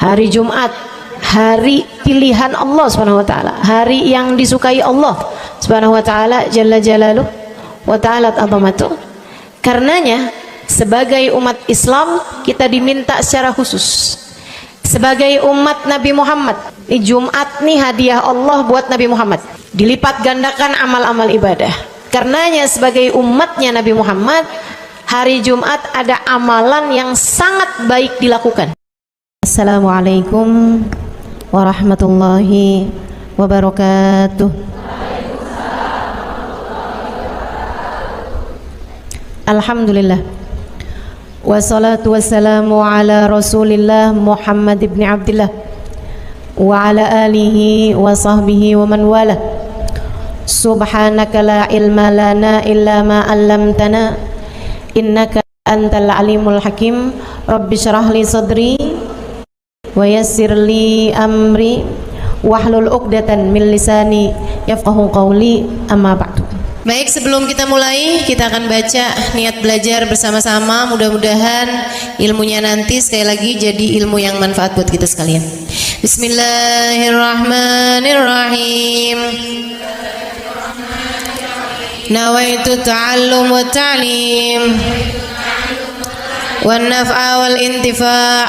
Hari Jumat, hari pilihan Allah Subhanahu wa taala, hari yang disukai Allah Subhanahu wa taala jalla jalaluh wa ta'ala azamatuh. Karenanya sebagai umat Islam kita diminta secara khusus sebagai umat Nabi Muhammad, di Jumat nih hadiah Allah buat Nabi Muhammad, dilipat gandakan amal-amal ibadah. Karenanya sebagai umatnya Nabi Muhammad, hari Jumat ada amalan yang sangat baik dilakukan. Assalamualaikum warahmatullahi wabarakatuh. Alhamdulillah, wassalatu wassalamu ala rasulillah Muhammad ibn Abdillah wa ala alihi wa sahbihi wa man wala. Subhanaka la ilma lana illa ma 'allamtana innaka antal alimul hakim. Rabbi syrah li sadri wa yassir li amri wahlul 'uqdatan min lisani yafqahu qawli, amma ba'du. Baik, sebelum kita mulai, kita akan baca niat belajar bersama-sama. Mudah-mudahan ilmunya nanti sekali lagi jadi ilmu yang manfaat buat kita sekalian. Bismillahirrahmanirrahim. Nawaitu ta'allum wa ta'lim wan naf'a wal intifa'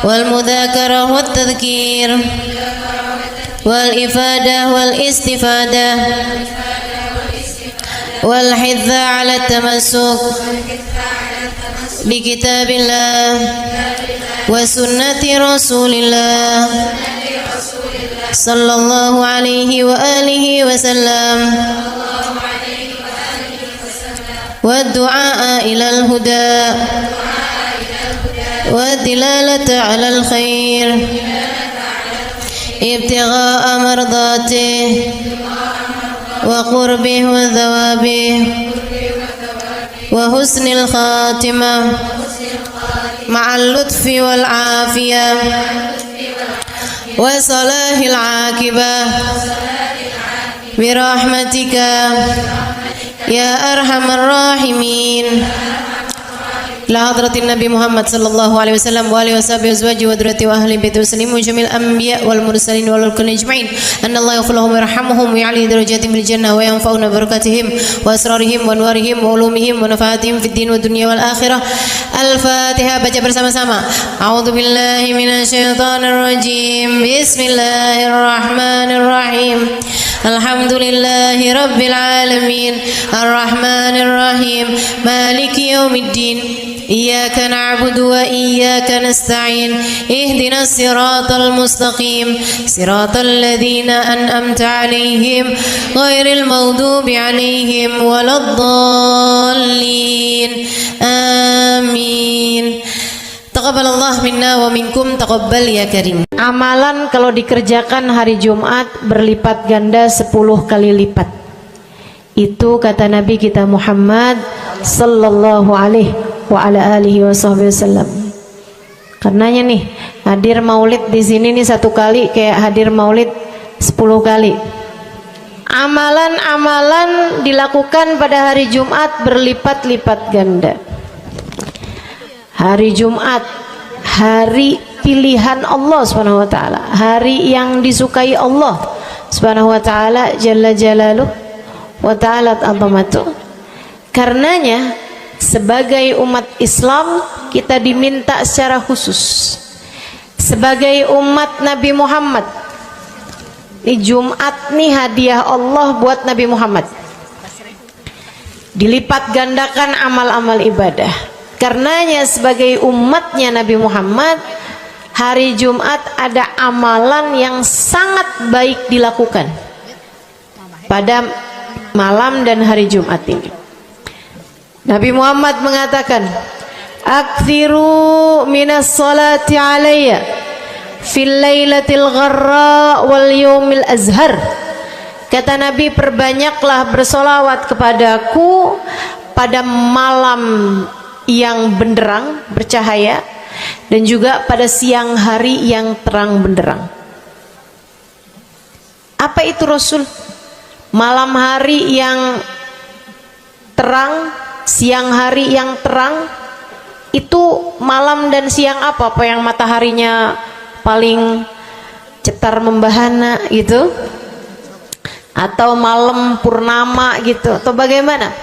wal mudzakarah wat tadhkir wal ifadah wal istifadah wal hidza 'ala tamassuk bi kitabillah wa sunnati rasulillah sallallahu alaihi wa alihi wasallam wa du'a ilal huda wa dilalata 'alal khair ibtigha'a mardatih wa qurbih wa thawabih wa husnil khatimah ma'al lutfi wal afiyah wa salahil aqibah birahmatika ya arhamar rahimin. La hadratin Nabi Muhammad sallallahu alaihi wasallam wa alihi washabihi azwaji wa dzurriyyati wa ahli baiti muslimin jamil anbiya wal mursalin wal kulli ajma'in. Anna Allah yaghfiruhum wa yarhamuhum wa ya'li darajatihim fil jannah wa yanfa'una barakatihim wa asrarihim wa anwarihim wa ulumihim wa nafaatihim fid din wa dunya wal akhirah. Al-Fatihah, baca bersama-sama. A'udzu billahi minasyaitonir rajim. Bismillahirrahmanirrahim. Alhamdulillahi rabbil alamin. Arrahmanir rahim. Maliki yaumiddin. Iyyaka na'budu wa iyyaka nasta'in. Ihdinas siratal mustaqim. Siratal ladzina an'amta 'alaihim ghairil maghdubi 'alaihim waladdallin. Amin. Taqabbalallah minna wa minkum, taqabbal ya karim. Amalan kalau dikerjakan hari Jumat berlipat ganda 10 kali lipat. Itu kata Nabi kita Muhammad sallallahu alaihi wa ala alihi wasallam. Karenanya nih, hadir maulid di sini nih 1 kali kayak hadir maulid 10 kali. Amalan-amalan dilakukan pada hari Jumat berlipat-lipat ganda. Hari Jumat, hari pilihan Allah Subhanahu wa taala, hari yang disukai Allah Subhanahu wa taala jalla jalaluh wa ta'ala azamatuh. Karenanya sebagai umat Islam kita diminta secara khusus sebagai umat Nabi Muhammad, di Jumat nih hadiah Allah buat Nabi Muhammad, dilipat gandakan amal-amal ibadah. Karenanya sebagai umatnya Nabi Muhammad, hari Jumat ada amalan yang sangat baik dilakukan pada malam dan hari Jumat ini. Nabi Muhammad mengatakan, "Aktsiru minas salati alayya fil lailatil gharra wal yaumil azhar." Kata Nabi, perbanyaklah bersolawat kepadaku pada malam yang benderang, bercahaya, dan juga pada siang hari yang terang benderang. Apa itu Rasul? Malam hari yang terang, siang hari yang terang, Itu malam dan siang apa yang mataharinya paling cetar membahana gitu, atau malam purnama gitu, atau bagaimana?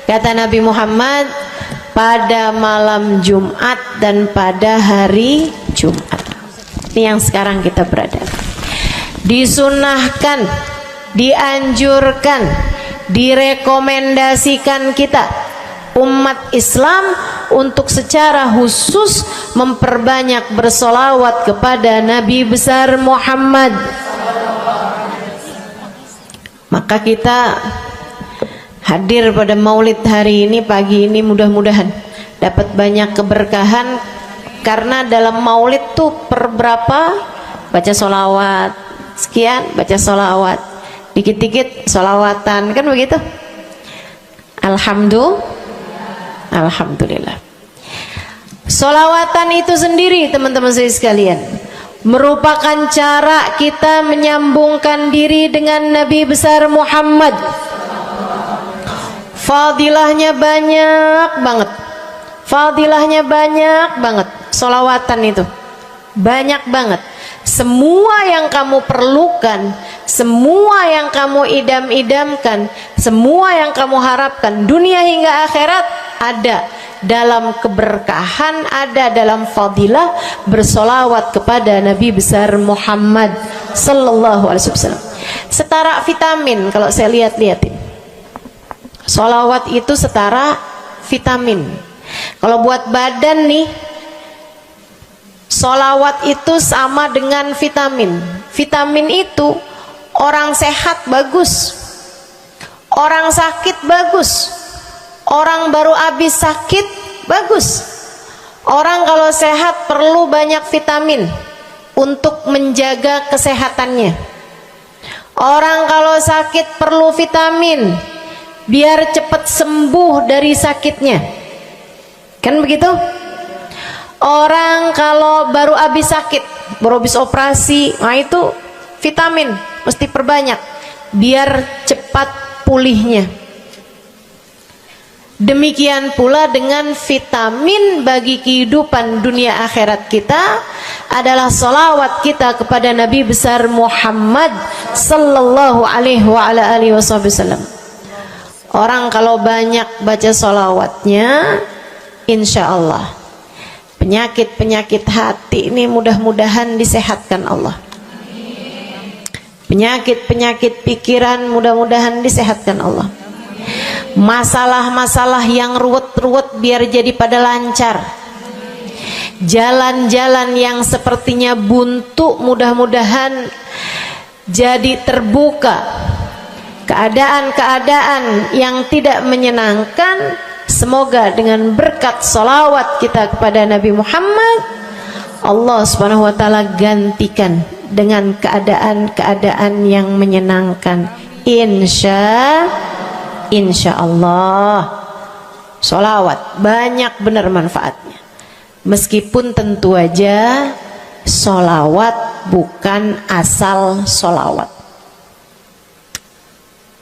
Kata Nabi Muhammad, pada malam Jumat dan pada hari Jumat. Ini yang sekarang kita berada. Disunahkan, dianjurkan, direkomendasikan kita umat Islam untuk secara khusus memperbanyak bersolawat kepada Nabi besar Muhammad. Maka kita hadir pada maulid hari ini, pagi ini, mudah-mudahan dapat banyak keberkahan, karena dalam maulid tuh per berapa baca solawat sekian, baca solawat dikit-dikit, solawatan, kan begitu. Alhamdulillah. Solawatan itu sendiri teman-teman saya sekalian merupakan cara kita menyambungkan diri dengan Nabi besar Muhammad. Fadilahnya banyak banget, fadilahnya banyak banget. Solawatan itu banyak banget. Semua yang kamu perlukan, semua yang kamu idam-idamkan, semua yang kamu harapkan, dunia hingga akhirat, ada dalam keberkahan, ada dalam fadilah bersolawat kepada Nabi besar Muhammad sallallahu alaihi wasallam. Setara vitamin kalau saya lihat-lihatin. Solawat itu setara vitamin. Kalau buat badan nih, solawat itu sama dengan vitamin. Vitamin itu orang sehat bagus, orang sakit bagus, orang baru habis sakit bagus. Orang kalau sehat perlu banyak vitamin untuk menjaga kesehatannya. Orang kalau sakit perlu vitamin biar cepat sembuh dari sakitnya, kan begitu? Orang kalau baru habis sakit, baru habis operasi, nah itu vitamin mesti perbanyak biar cepat pulihnya. Demikian pula dengan vitamin bagi kehidupan dunia akhirat kita adalah salawat kita kepada Nabi besar Muhammad sallallahu alaihi wasallam. Orang kalau banyak baca salawatnya, insya Allah penyakit-penyakit hati ini mudah-mudahan disehatkan Allah. Penyakit-penyakit pikiran mudah-mudahan disehatkan Allah. Masalah-masalah yang ruwet-ruwet biar jadi pada lancar. Jalan-jalan yang sepertinya buntu mudah-mudahan jadi terbuka. Keadaan-keadaan yang tidak menyenangkan, semoga dengan berkat salawat kita kepada Nabi Muhammad, Allah subhanahu wa ta'ala gantikan dengan keadaan-keadaan yang menyenangkan. Insya Allah. Salawat banyak benar manfaatnya. Meskipun tentu aja salawat bukan asal salawat.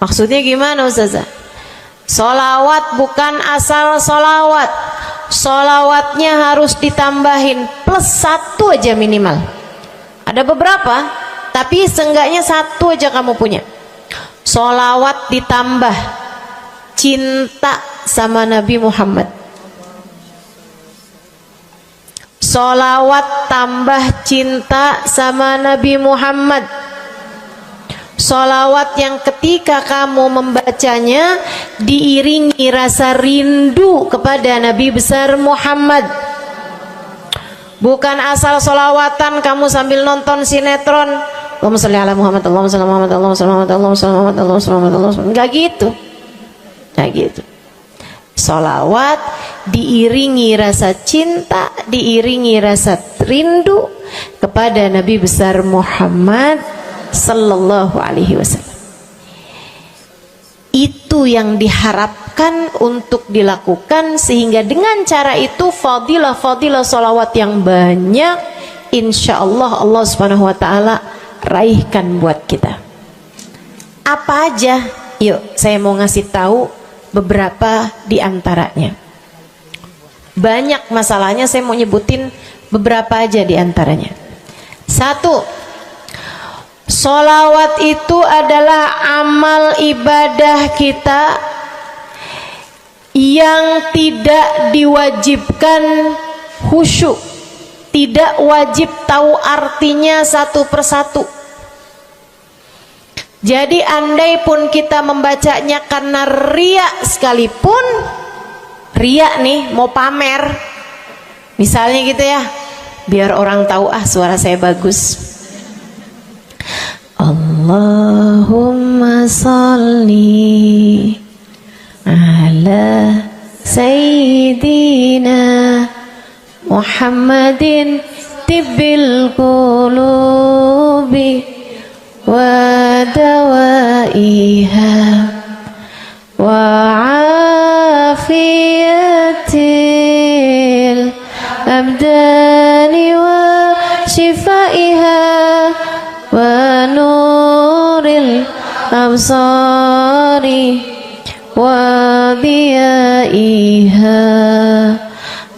Maksudnya gimana Ustazah? Solawat bukan asal solawat. Solawatnya harus ditambahin plus 1 aja minimal. Ada beberapa, tapi seenggaknya 1 aja kamu punya. Solawat ditambah cinta sama Nabi Muhammad. Solawat tambah cinta sama Nabi Muhammad. Solawat yang ketika kamu membacanya diiringi rasa rindu kepada Nabi besar Muhammad. Bukan asal solawatan kamu sambil nonton sinetron, Allahumma sholli ala Muhammad, Allahumma sholli ala Muhammad, Allahumma sholli ala Muhammad, Allahumma sholli ala Muhammad, Allahumma sholli ala Muhammad. Enggak gitu. Enggak gitu. Solawat diiringi rasa cinta, diiringi rasa rindu kepada Nabi besar Muhammad sallallahu alaihi wasallam. Itu yang diharapkan untuk dilakukan, sehingga dengan cara itu fadilah-fadilah salawat yang banyak insya Allah Allah subhanahu wa ta'ala raihkan buat kita. Apa aja? Yuk saya mau ngasih tahu beberapa di antaranya. Banyak masalahnya, saya mau nyebutin beberapa aja di antaranya. Satu, sholawat itu adalah amal ibadah kita yang tidak diwajibkan khusyuk, tidak wajib tahu artinya satu persatu. Jadi andai pun kita membacanya karena riya sekalipun, riya nih mau pamer, misalnya gitu ya, biar orang tahu suara saya bagus. Allahumma sholli ala sayyidina Muhammadin tibbil qulubi wa dawaiha wa afiyatil abdani wa shifaiha wa nuril absari wa diyaiha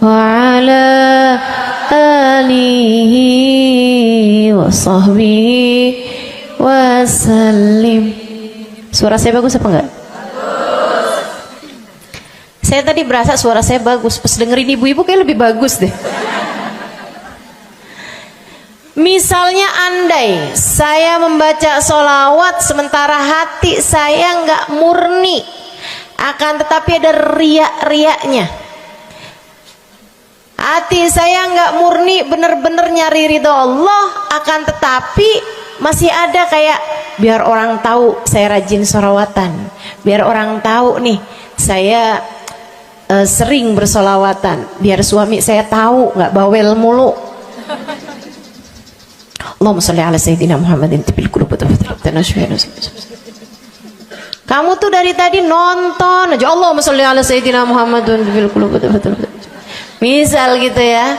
wa ala alihi wa sahbihi wasallim. Suara saya bagus apa enggak? Bagus. Saya tadi berasa suara saya bagus, pas dengerin ibu-ibu kayak lebih bagus deh. Misalnya andai saya membaca sholawat sementara hati saya enggak murni, akan tetapi ada riak-riaknya. Hati saya enggak murni bener-bener nyari ridho Allah, akan tetapi masih ada kayak biar orang tahu saya rajin sholawatan, biar orang tahu nih saya sering bersolawatan, biar suami saya tahu nggak bawel mulu. Allahumma sholli ala sayyidina Muhammadin tibil qulubi. Kamu tuh dari tadi nonton aja Allahumma sholli ala sayyidina Muhammadin tibil qulubi. Misal gitu ya.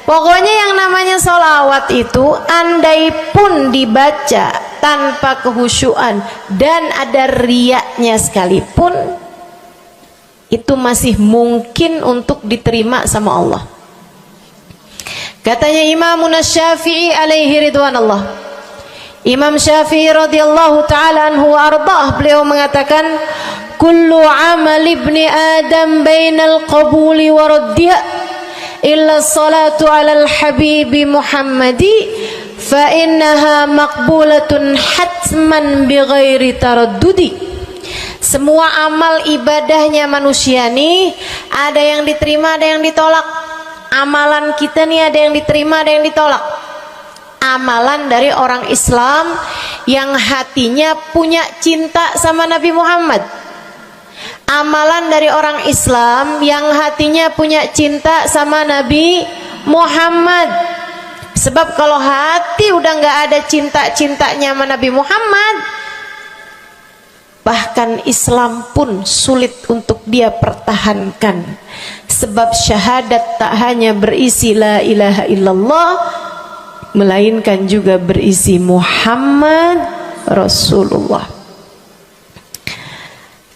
Pokoknya yang namanya sholawat itu andai pun dibaca tanpa kehusyuan dan ada riaknya sekalipun, itu masih mungkin untuk diterima sama Allah. Katanya Imam Syafi'i alaihi ridwanullah, Imam Syafi'i radhiyallahu ta'ala anhu wa ardhah, beliau mengatakan kullu amal ibni adam bainal qabuli wa raddiha illa salatu alal habibi Muhammadi fa innaha maqbulatun hatman bighairi taraddudi. Semua amal ibadahnya manusia nih ada yang diterima, ada yang ditolak. Amalan kita nih ada yang diterima, ada yang ditolak. Amalan dari orang Islam yang hatinya punya cinta sama Nabi Muhammad, amalan dari orang Islam yang hatinya punya cinta sama Nabi Muhammad. Sebab kalau hati udah nggak ada cinta-cintanya sama Nabi Muhammad, bahkan Islam pun sulit untuk dia pertahankan. Sebab syahadat tak hanya berisi la ilaha illallah, melainkan juga berisi Muhammad Rasulullah.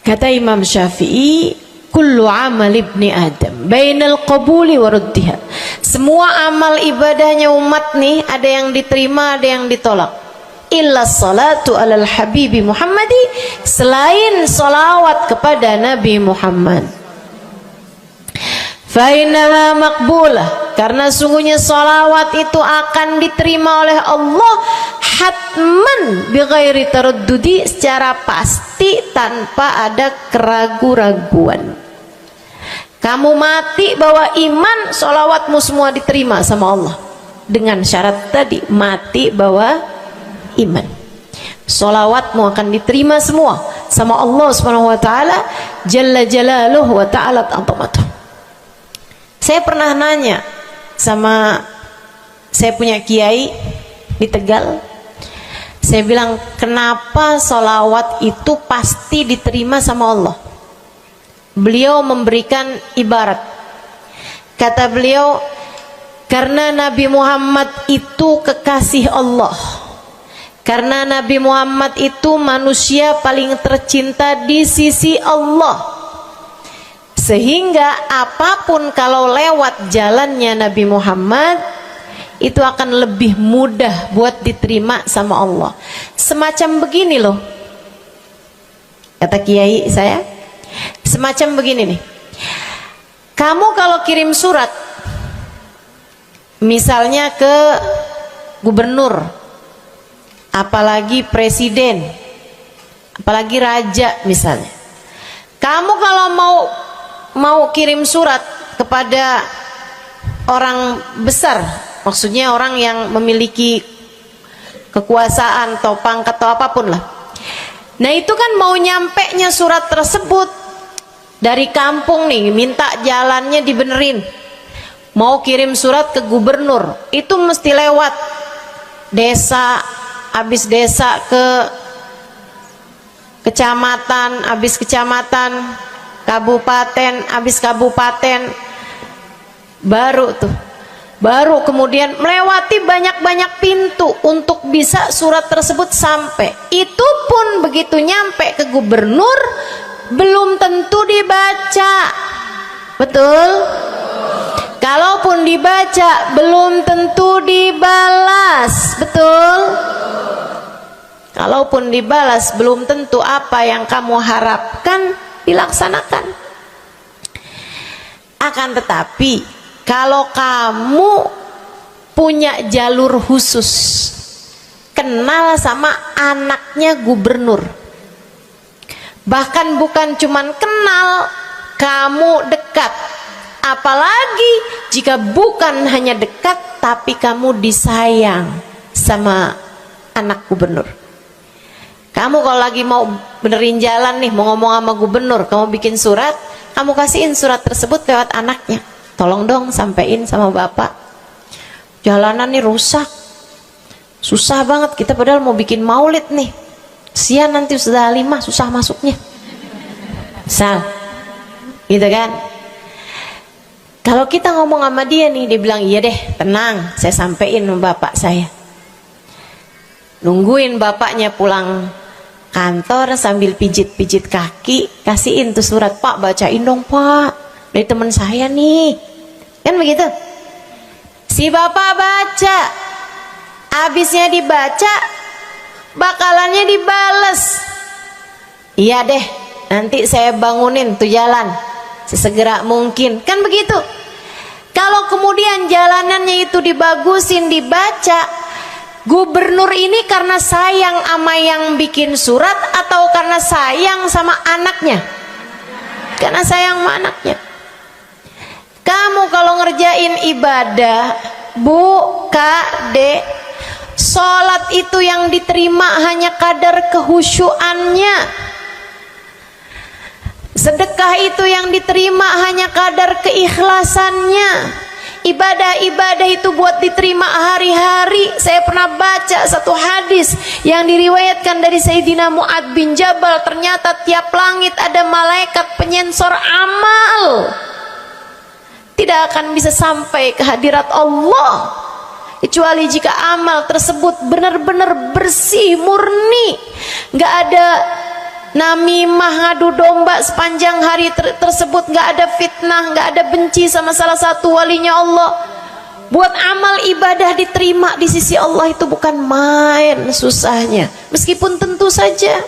Kata Imam Syafi'i, kullu amal ibni adam bainal qabuli wa raddiha. Semua amal ibadahnya umat nih ada yang diterima, ada yang ditolak. Illa salatu alal habibi Muhammadi, selain salawat kepada Nabi Muhammad. Fa innaha maqbulah, karena sungguhnya salawat itu akan diterima oleh Allah hatman bighairi taraddudi, secara pasti tanpa ada keraguan-raguan. Kamu mati bawa iman, sholawatmu semua diterima sama Allah. Dengan syarat tadi, mati bawa iman, sholawatmu akan diterima semua sama Allah subhanahu wa ta'ala jalla jalaluhu wa ta'ala azamatuh. Saya pernah nanya sama saya punya kiai di Tegal, saya bilang, kenapa sholawat itu pasti diterima sama Allah? Beliau memberikan ibarat, kata beliau, karena Nabi Muhammad itu kekasih Allah, karena Nabi Muhammad itu manusia paling tercinta di sisi Allah. Sehingga apapun kalau lewat jalannya Nabi Muhammad itu akan lebih mudah buat diterima sama Allah. Semacam begini loh, kata kiai saya, semacam begini nih. Kamu kalau kirim surat misalnya ke gubernur, apalagi presiden, apalagi raja misalnya, kamu kalau mau kirim surat kepada orang besar, maksudnya orang yang memiliki kekuasaan atau pangkat atau apapun lah. Nah itu kan mau nyampe nya surat tersebut dari kampung nih, minta jalannya dibenerin, mau kirim surat ke gubernur, itu mesti lewat desa, habis desa ke kecamatan, habis kecamatan, kabupaten, habis kabupaten, baru kemudian melewati banyak-banyak pintu untuk bisa surat tersebut sampai. Itu pun begitu nyampe ke gubernur belum tentu dibaca, betul? Kalaupun dibaca belum tentu dibalas, betul? Kalaupun dibalas belum tentu apa yang kamu harapkan dilaksanakan. Akan tetapi kalau kamu punya jalur khusus, kenal sama anaknya gubernur, bahkan bukan cuman kenal, kamu dekat, apalagi jika bukan hanya dekat tapi kamu disayang sama anak gubernur. Kamu kalau lagi mau benerin jalan nih, mau ngomong sama gubernur, kamu bikin surat, kamu kasihin surat tersebut lewat anaknya, tolong dong sampein sama bapak, jalanan nih rusak, susah banget, kita padahal mau bikin maulid nih, sian nanti sudah 5 susah masuknya, misal gitu kan. Kalau kita ngomong sama dia nih, dia bilang iya deh, tenang, saya sampein sama bapak saya. Nungguin bapaknya pulang kantor sambil pijit-pijit kaki, kasihin tuh surat, Pak bacain dong Pak, dari teman saya nih, kan begitu. Si bapak baca, habisnya dibaca, bakalannya dibales, iya deh, nanti saya bangunin tuh jalan sesegera mungkin, kan begitu. Kalau kemudian jalanannya itu dibagusin, dibaca, gubernur ini karena sayang sama yang bikin surat atau karena sayang sama anaknya? Karena sayang sama anaknya. Kamu kalau ngerjain ibadah, Bu, Kak, Dek, sholat itu yang diterima hanya kadar kehusyuannya. Sedekah itu yang diterima hanya kadar keikhlasannya. Ibadah-ibadah itu buat diterima hari-hari. Saya pernah baca satu hadis yang diriwayatkan dari Sayyidina Mu'ad bin Jabal, ternyata tiap langit ada malaikat penyensor amal, tidak akan bisa sampai ke hadirat Allah kecuali jika amal tersebut benar-benar bersih, murni, nggak ada namimah, ngadu domba sepanjang hari tersebut, nggak ada fitnah, nggak ada benci sama salah satu walinya Allah. Buat amal ibadah diterima di sisi Allah itu bukan main susahnya. Meskipun tentu saja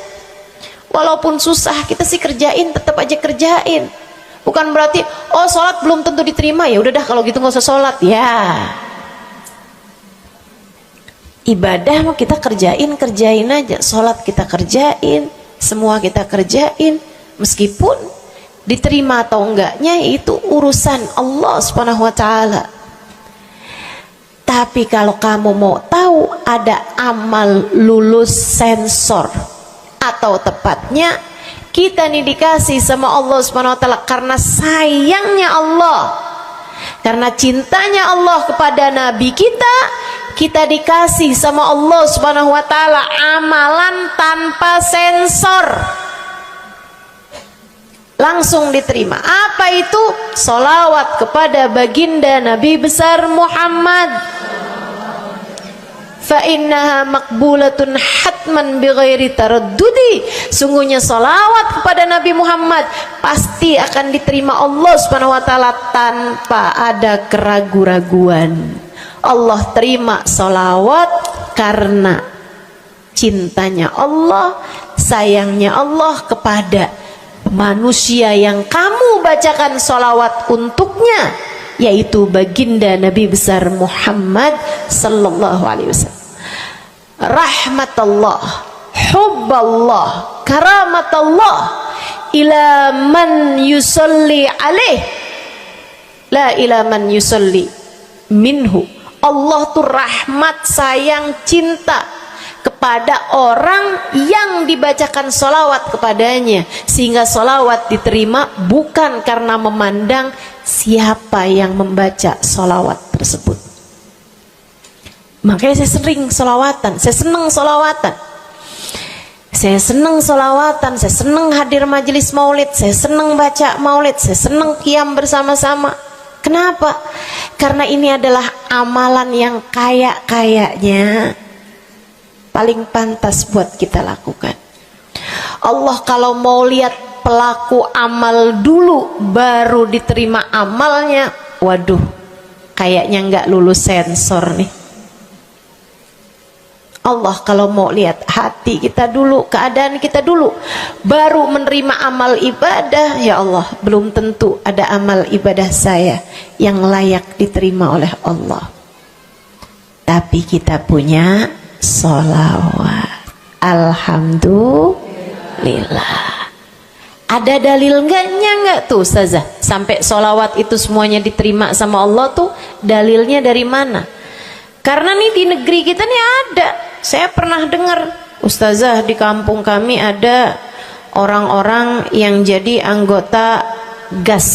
walaupun susah kita sih kerjain, tetap aja kerjain. Bukan berarti oh sholat belum tentu diterima, ya udah dah kalau gitu nggak usah sholat ya. Ibadah mau kita kerjain aja, sholat kita kerjain, semua kita kerjain, meskipun diterima atau enggaknya itu urusan Allah Subhanahu wa taala. Tapi kalau kamu mau tahu, ada amal lulus sensor, atau tepatnya kita nih dikasih sama Allah Subhanahu wa taala karena sayangnya Allah, karena cintanya Allah kepada nabi kita, kita dikasih sama Allah Subhanahu wa taala amalan tanpa sensor, langsung diterima. Apa itu? Sholawat kepada baginda Nabi besar Muhammad. fa innaha maqbulatun hatman bighairi taraddudi. Sungguhnya salawat kepada Nabi Muhammad pasti akan diterima Allah Subhanahu wa taala tanpa ada keraguan-raguan. Allah terima salawat karena cintanya Allah, sayangnya Allah kepada manusia yang kamu bacakan salawat untuknya, yaitu baginda Nabi besar Muhammad sallallahu alaihi wasallam. Rahmatullah, hubballah, karamatullah ila man yusalli alaih, la ila man yusalli minhu. Allah tuh rahmat, sayang, cinta kepada orang yang dibacakan solawat kepadanya, sehingga solawat diterima bukan karena memandang siapa yang membaca solawat tersebut. Makanya saya sering solawatan, saya senang solawatan, saya senang solawatan, saya senang hadir majelis maulid, saya senang baca maulid, saya senang qiyam bersama-sama. Kenapa? Karena ini adalah amalan yang kayaknya paling pantas buat kita lakukan. Allah kalau mau lihat pelaku amal dulu baru diterima amalnya, waduh, kayaknya nggak lulus sensor nih. Allah kalau mau lihat hati kita dulu, keadaan kita dulu, baru menerima amal ibadah, ya Allah, belum tentu ada amal ibadah saya yang layak diterima oleh Allah. Tapi kita punya sholawat, alhamdulillah. Ada dalil nggak tuh Ustazah sampai sholawat itu semuanya diterima sama Allah tuh? Dalilnya dari mana? Karena nih di negeri kita nih ada, saya pernah dengar Ustazah, di kampung kami ada orang-orang yang jadi anggota GAS.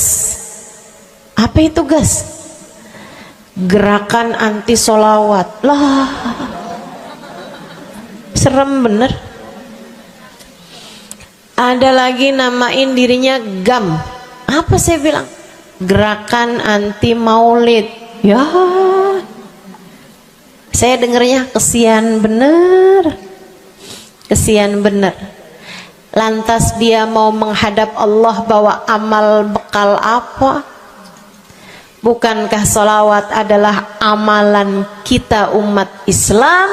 Apa itu GAS? Gerakan anti sholawat. Lah, serem bener. Ada lagi namain dirinya GAM. Apa saya bilang? Gerakan anti maulid. Ya, saya dengernya kesian bener, kesian bener. Lantas dia mau menghadap Allah bawa amal bekal apa? Bukankah sholawat adalah amalan kita umat Islam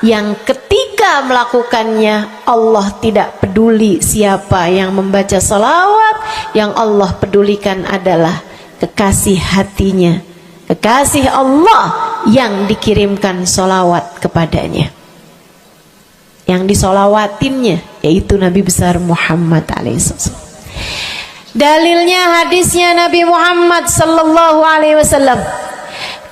yang ketika melakukannya Allah tidak peduli siapa yang membaca sholawat, yang Allah pedulikan adalah kekasih hatinya, kekasih Allah yang dikirimkan sholawat kepadanya, yang disolawatinnya yaitu Nabi besar Muhammad alaihissalam. Dalilnya hadisnya Nabi Muhammad sallallahu alaihi wasallam.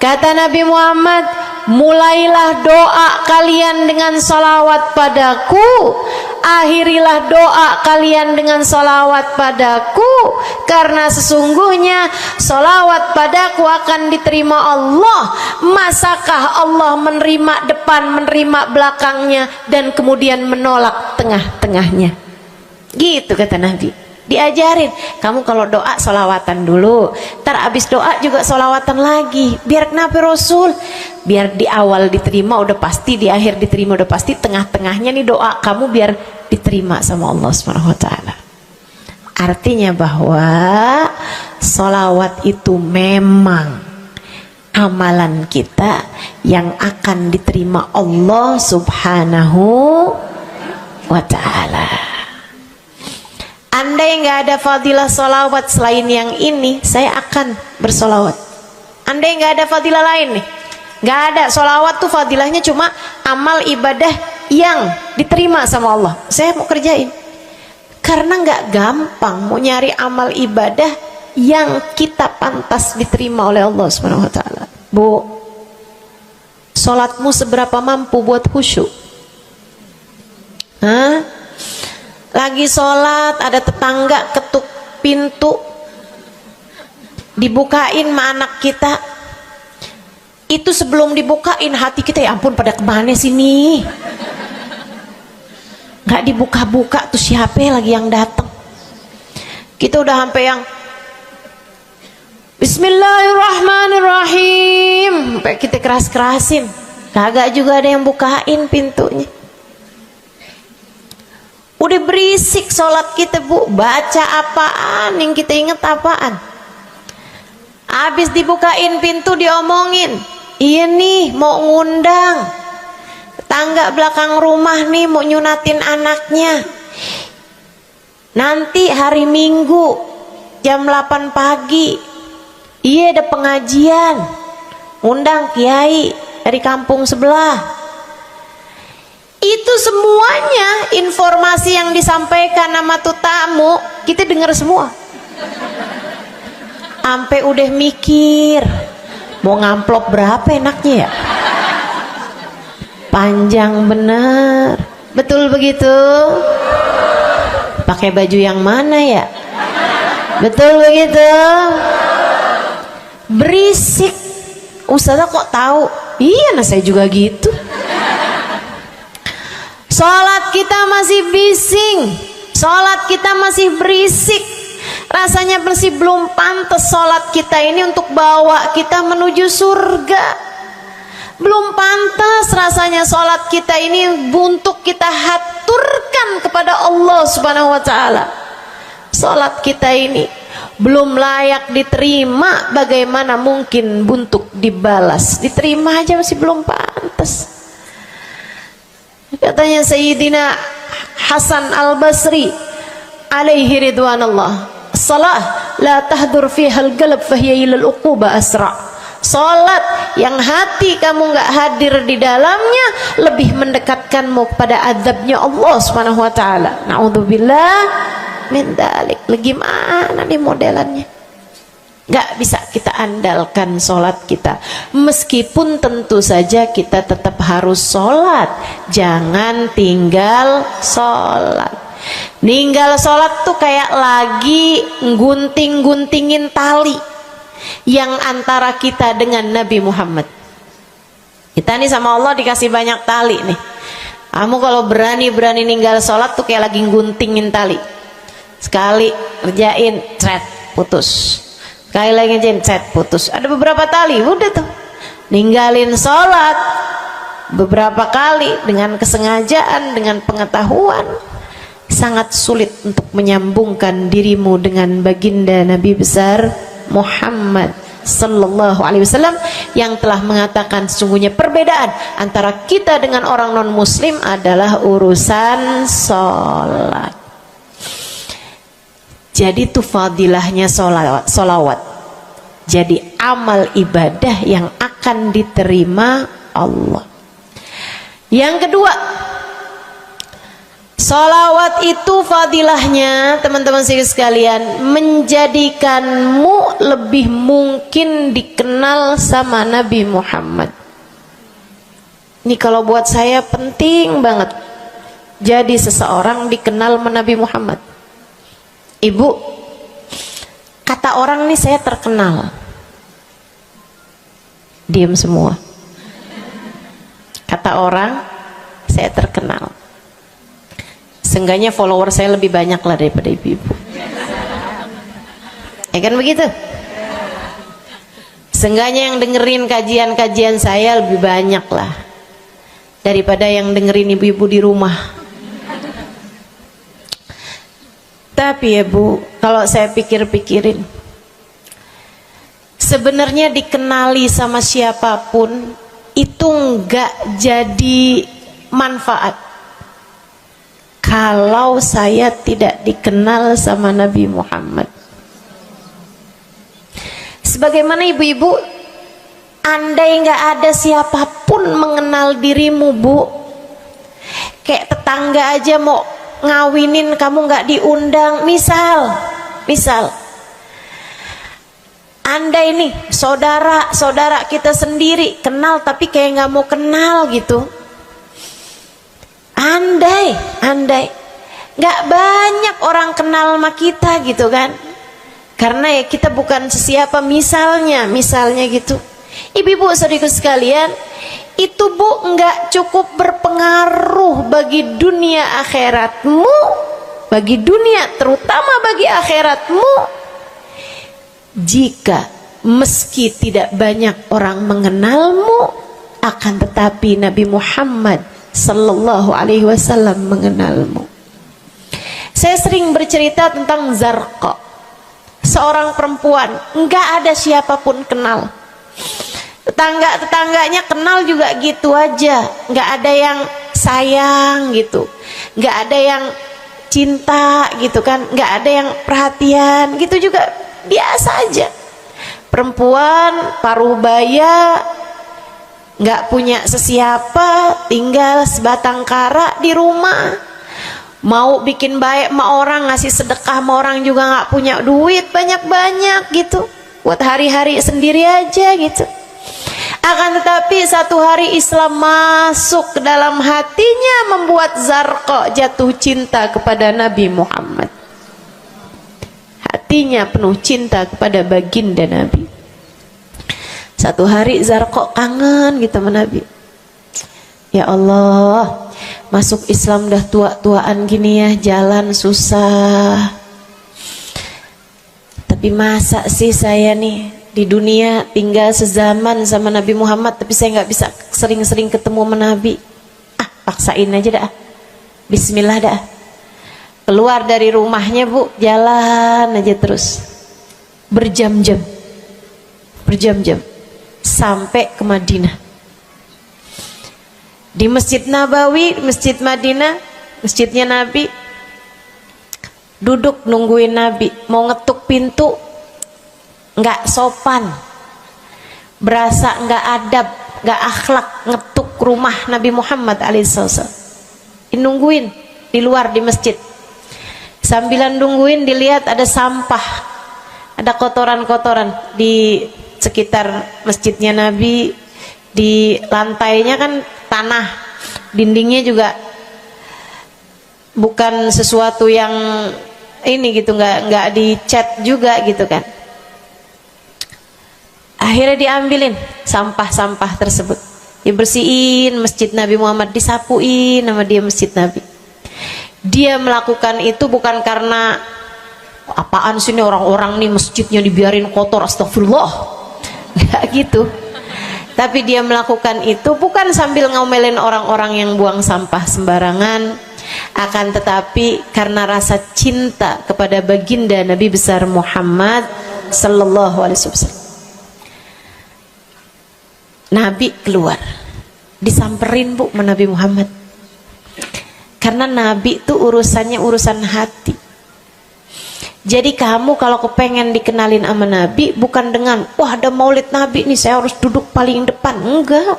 Kata Nabi Muhammad, mulailah doa kalian dengan salawat padaku, akhirilah doa kalian dengan salawat padaku, karena sesungguhnya salawat padaku akan diterima Allah. Masakah Allah menerima depan, menerima belakangnya, dan kemudian menolak tengah-tengahnya? Gitu kata Nabi. Diajarin, kamu kalau doa solawatan dulu, ntar abis doa juga solawatan lagi. Biar kenapa Rasul? Biar di awal diterima udah pasti, di akhir diterima udah pasti, tengah-tengahnya nih doa kamu biar diterima sama Allah Subhanahu wa taala. Artinya bahwa solawat itu memang amalan kita yang akan diterima Allah Subhanahu wa taala. Andai nggak ada fadilah solawat selain yang ini, saya akan bersolawat. Andai nggak ada fadilah lain nih, nggak ada solawat tuh fadilahnya cuma amal ibadah yang diterima sama Allah, saya mau kerjain. Karena nggak gampang mau nyari amal ibadah yang kita pantas diterima oleh Allah Subhanahu wa taala. Bu, sholatmu seberapa mampu buat khusyuk? Hah? Lagi sholat ada tetangga ketuk pintu, dibukain sama anak kita. Itu sebelum dibukain hati kita, ya ampun pada kemana sini? Gak dibuka-buka tuh siapa lagi yang datang? Kita udah sampai yang Bismillahirrahmanirrahim, sampai kita keras-kerasin. kagak juga ada yang bukain pintunya. Udah berisik sholat kita Bu, baca apaan, yang kita inget apaan. Habis dibukain pintu diomongin, iya nih mau ngundang tetangga belakang rumah nih, mau nyunatin anaknya nanti hari Minggu jam 8 pagi. Iya ada pengajian, undang kiai dari kampung sebelah. Itu semuanya informasi yang disampaikan sama tuh tamu kita dengar semua. Sampai udah mikir mau ngamplop berapa enaknya ya. Panjang bener, betul begitu? Pakai baju yang mana ya? Betul begitu? Berisik. Ustazah kok tahu? Iya, nah saya juga gitu. Sholat kita masih bising, sholat kita masih berisik. Rasanya masih belum pantas sholat kita ini untuk bawa kita menuju surga. Belum pantas rasanya sholat kita ini untuk kita haturkan kepada Allah Subhanahu wa ta'ala. Sholat kita ini belum layak diterima, bagaimana mungkin untuk dibalas? Diterima aja masih belum pantas. Katanya Sayyidina Hasan Al-Basri alaihi ridwanallah, salah la tahdur fiha al-qalb fahiya ila al-uquba asra. Salat yang hati kamu nggak hadir di dalamnya lebih mendekatkanmu kepada azabnya Allah Subhanahu wa taala. Naudzubillah min dzalik. Gimana nih modelannya? Gak bisa kita andalkan sholat kita, meskipun tentu saja kita tetap harus sholat. Jangan tinggal sholat. Ninggal sholat tuh kayak lagi gunting-guntingin tali yang antara kita dengan Nabi Muhammad. Kita nih sama Allah dikasih banyak tali nih. Kamu kalau berani-berani ninggal sholat tuh kayak lagi guntingin tali. Sekali kerjain, cret, putus. Sekali lagi cet, putus. Ada beberapa tali, udah tuh ninggalin sholat beberapa kali dengan kesengajaan, dengan pengetahuan, sangat sulit untuk menyambungkan dirimu dengan baginda Nabi besar Muhammad sallallahu alaihi wasallam yang telah mengatakan sesungguhnya perbedaan antara kita dengan orang non muslim adalah urusan sholat. Jadi itu fadilahnya solawat. Jadi amal ibadah yang akan diterima Allah. Yang kedua, solawat itu fadilahnya teman-teman sekalian menjadikanmu lebih mungkin dikenal sama Nabi Muhammad. Ini kalau buat saya penting banget. Jadi seseorang dikenal sama Nabi Muhammad. Ibu, kata orang nih saya terkenal. Diam semua. Kata orang saya terkenal. Seenggaknya follower saya lebih banyak lah daripada ibu-ibu. Ya kan begitu? Seenggaknya yang dengerin kajian-kajian saya lebih banyak lah daripada yang dengerin ibu-ibu di rumah. Tapi ya Bu, kalau saya pikir-pikirin, sebenarnya dikenali sama siapapun itu enggak jadi manfaat kalau saya tidak dikenal sama Nabi Muhammad. Sebagaimana ibu-ibu, andai enggak ada siapapun mengenal dirimu Bu, kayak tetangga aja mau ngawinin kamu nggak diundang, misal andai nih saudara kita sendiri kenal tapi kayak nggak mau kenal gitu, andai nggak banyak orang kenal sama kita gitu kan, karena ya kita bukan sesiapa, misalnya gitu. Ibu-ibu saudaraku sekalian, itu Bu nggak cukup berpengaruh bagi dunia akhiratmu, bagi dunia terutama bagi akhiratmu, jika meski tidak banyak orang mengenalmu akan tetapi Nabi Muhammad sallallahu alaihi wasallam mengenalmu. Saya sering bercerita tentang Zarqa, seorang perempuan, enggak ada siapapun kenal. Tetangga-tetangganya kenal juga gitu aja, enggak ada yang sayang gitu, enggak ada yang cinta gitu kan, enggak ada yang perhatian gitu, juga biasa aja. Perempuan paruh baya, nggak punya sesiapa, tinggal sebatang kara di rumah. Mau bikin baik sama orang, ngasih sedekah sama orang juga nggak punya duit banyak-banyak gitu, buat hari-hari sendiri aja gitu. Akan tetapi satu hari Islam masuk ke dalam hatinya, membuat Zarqa jatuh cinta kepada Nabi Muhammad. Hatinya penuh cinta kepada baginda Nabi. Satu hari Zarqa kangen gitu sama Nabi. Ya Allah, masuk Islam dah tua-tuaan gini ya, jalan susah. Tapi masa sih saya nih di dunia tinggal sezaman sama Nabi Muhammad, tapi saya nggak bisa sering-sering ketemu sama Nabi. Paksain aja dah. Bismillah dah. Keluar dari rumahnya bu, jalan aja terus berjam-jam sampai ke Madinah. Di Masjid Nabawi, Masjid Madinah, masjidnya Nabi, duduk nungguin Nabi. Mau ngetuk pintu nggak sopan, berasa nggak adab, nggak akhlak, ngetuk rumah Nabi Muhammad alaihissalam. Nungguin di luar di masjid. Sambilan nungguin dilihat ada sampah, ada kotoran-kotoran di sekitar masjidnya Nabi. Di lantainya kan tanah, dindingnya juga bukan sesuatu yang ini gitu, nggak dicat juga gitu kan. Akhirnya diambilin sampah-sampah tersebut, dibersihin masjid Nabi Muhammad, disapuin nama dia masjid Nabi. Dia melakukan itu bukan karena apaan sih ini orang-orang nih masjidnya dibiarin kotor, astagfirullah, nggak gitu. Tapi dia melakukan itu bukan sambil ngomelin orang-orang yang buang sampah sembarangan, akan tetapi karena rasa cinta kepada baginda Nabi besar Muhammad sallallahu alaihi wasallam. Nabi keluar, disamperin bu sama Nabi Muhammad. Karena Nabi itu urusannya urusan hati. Jadi kamu kalau kepengen dikenalin sama Nabi, bukan dengan wah ada maulid Nabi nih saya harus duduk paling depan, enggak.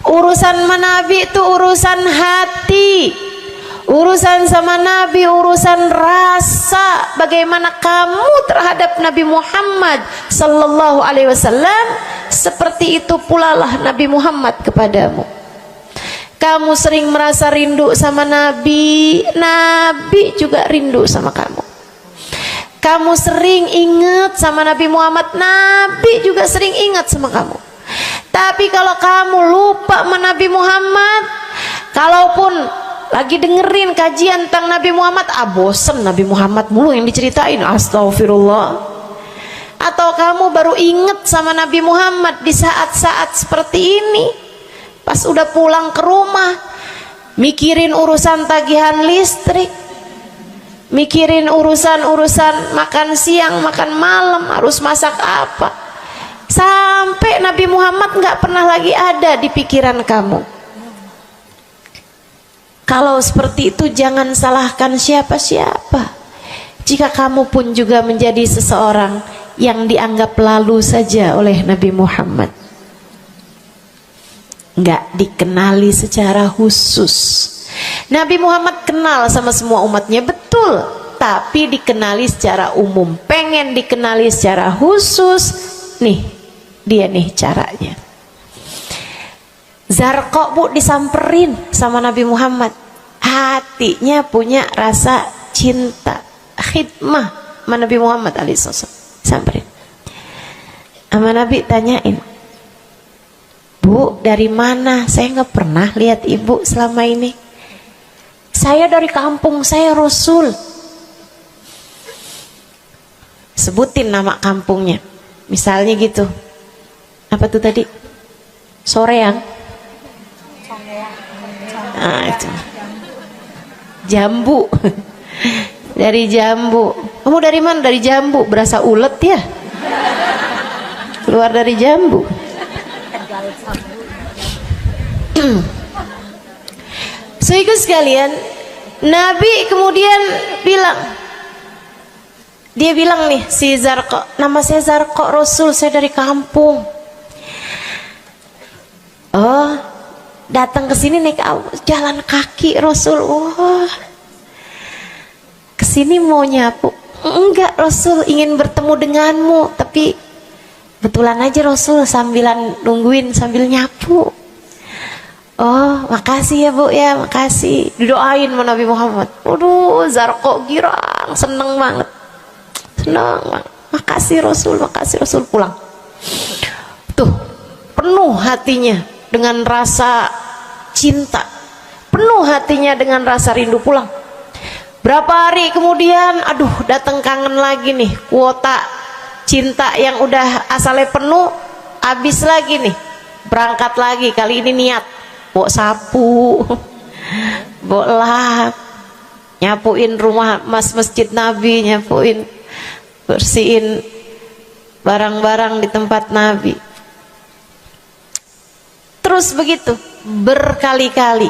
Urusan sama Nabi itu urusan hati. Urusan sama Nabi urusan rasa, bagaimana kamu terhadap Nabi Muhammad sallallahu alaihi wasallam, seperti itu pula lah Nabi Muhammad kepadamu. Kamu sering merasa rindu sama Nabi, Nabi juga rindu sama kamu. Kamu sering ingat sama Nabi Muhammad, Nabi juga sering ingat sama kamu. Tapi kalau kamu lupa sama Nabi Muhammad, kalaupun lagi dengerin kajian tentang Nabi Muhammad, bosen Nabi Muhammad mulu yang diceritain, astagfirullah. Atau kamu baru ingat sama Nabi Muhammad di saat-saat seperti ini, pas udah pulang ke rumah, mikirin urusan tagihan listrik, mikirin urusan makan siang, makan malam, harus masak apa, sampai Nabi Muhammad nggak pernah lagi ada di pikiran kamu. Kalau seperti itu jangan salahkan siapa-siapa. Jika kamu pun juga menjadi seseorang yang dianggap lalu saja oleh Nabi Muhammad, nggak dikenali secara khusus. Nabi Muhammad kenal sama semua umatnya, betul, tapi dikenali secara umum. Pengen dikenali secara khusus, nih dia nih caranya. Zarqa bu disamperin sama Nabi Muhammad, hatinya punya rasa cinta, khidmah sama Nabi Muhammad alaihissalam. Samperin sama Nabi, tanyain, Bu, dari mana? Saya nggak pernah lihat ibu selama ini. Saya dari kampung saya Rasul. Sebutin nama kampungnya. Misalnya gitu. Apa tuh tadi? Soreang. Nah, itu. Jambu. Dari jambu. Kamu dari mana? Dari jambu. Berasa ulet ya? Keluar dari jambu. Saudara sekalian, Nabi kemudian bilang, dia bilang nih si Zarqa, nama saya Zarqa Rasul, saya dari kampung. Oh, datang ke sini naik jalan kaki Rasul. Wah, kesini mau nyapu? Enggak Rasul, ingin bertemu denganmu, tapi betulan aja Rasul sambilan nungguin sambil nyapu. Oh, makasih ya Bu ya, makasih. Didoain sama Nabi Muhammad. Waduh, Zarqa girang, seneng banget. Seneng banget. Makasih Rasul pulang. Tuh, penuh hatinya dengan rasa cinta. Penuh hatinya dengan rasa rindu pulang. Berapa hari kemudian, aduh datang kangen lagi nih. Kuota cinta yang udah asalnya penuh, habis lagi nih. Berangkat lagi, kali ini niat. Bawa sapu, bawa lap, nyapuin rumah masjid Nabi, nyapuin, bersihin barang-barang di tempat Nabi. Terus begitu berkali-kali.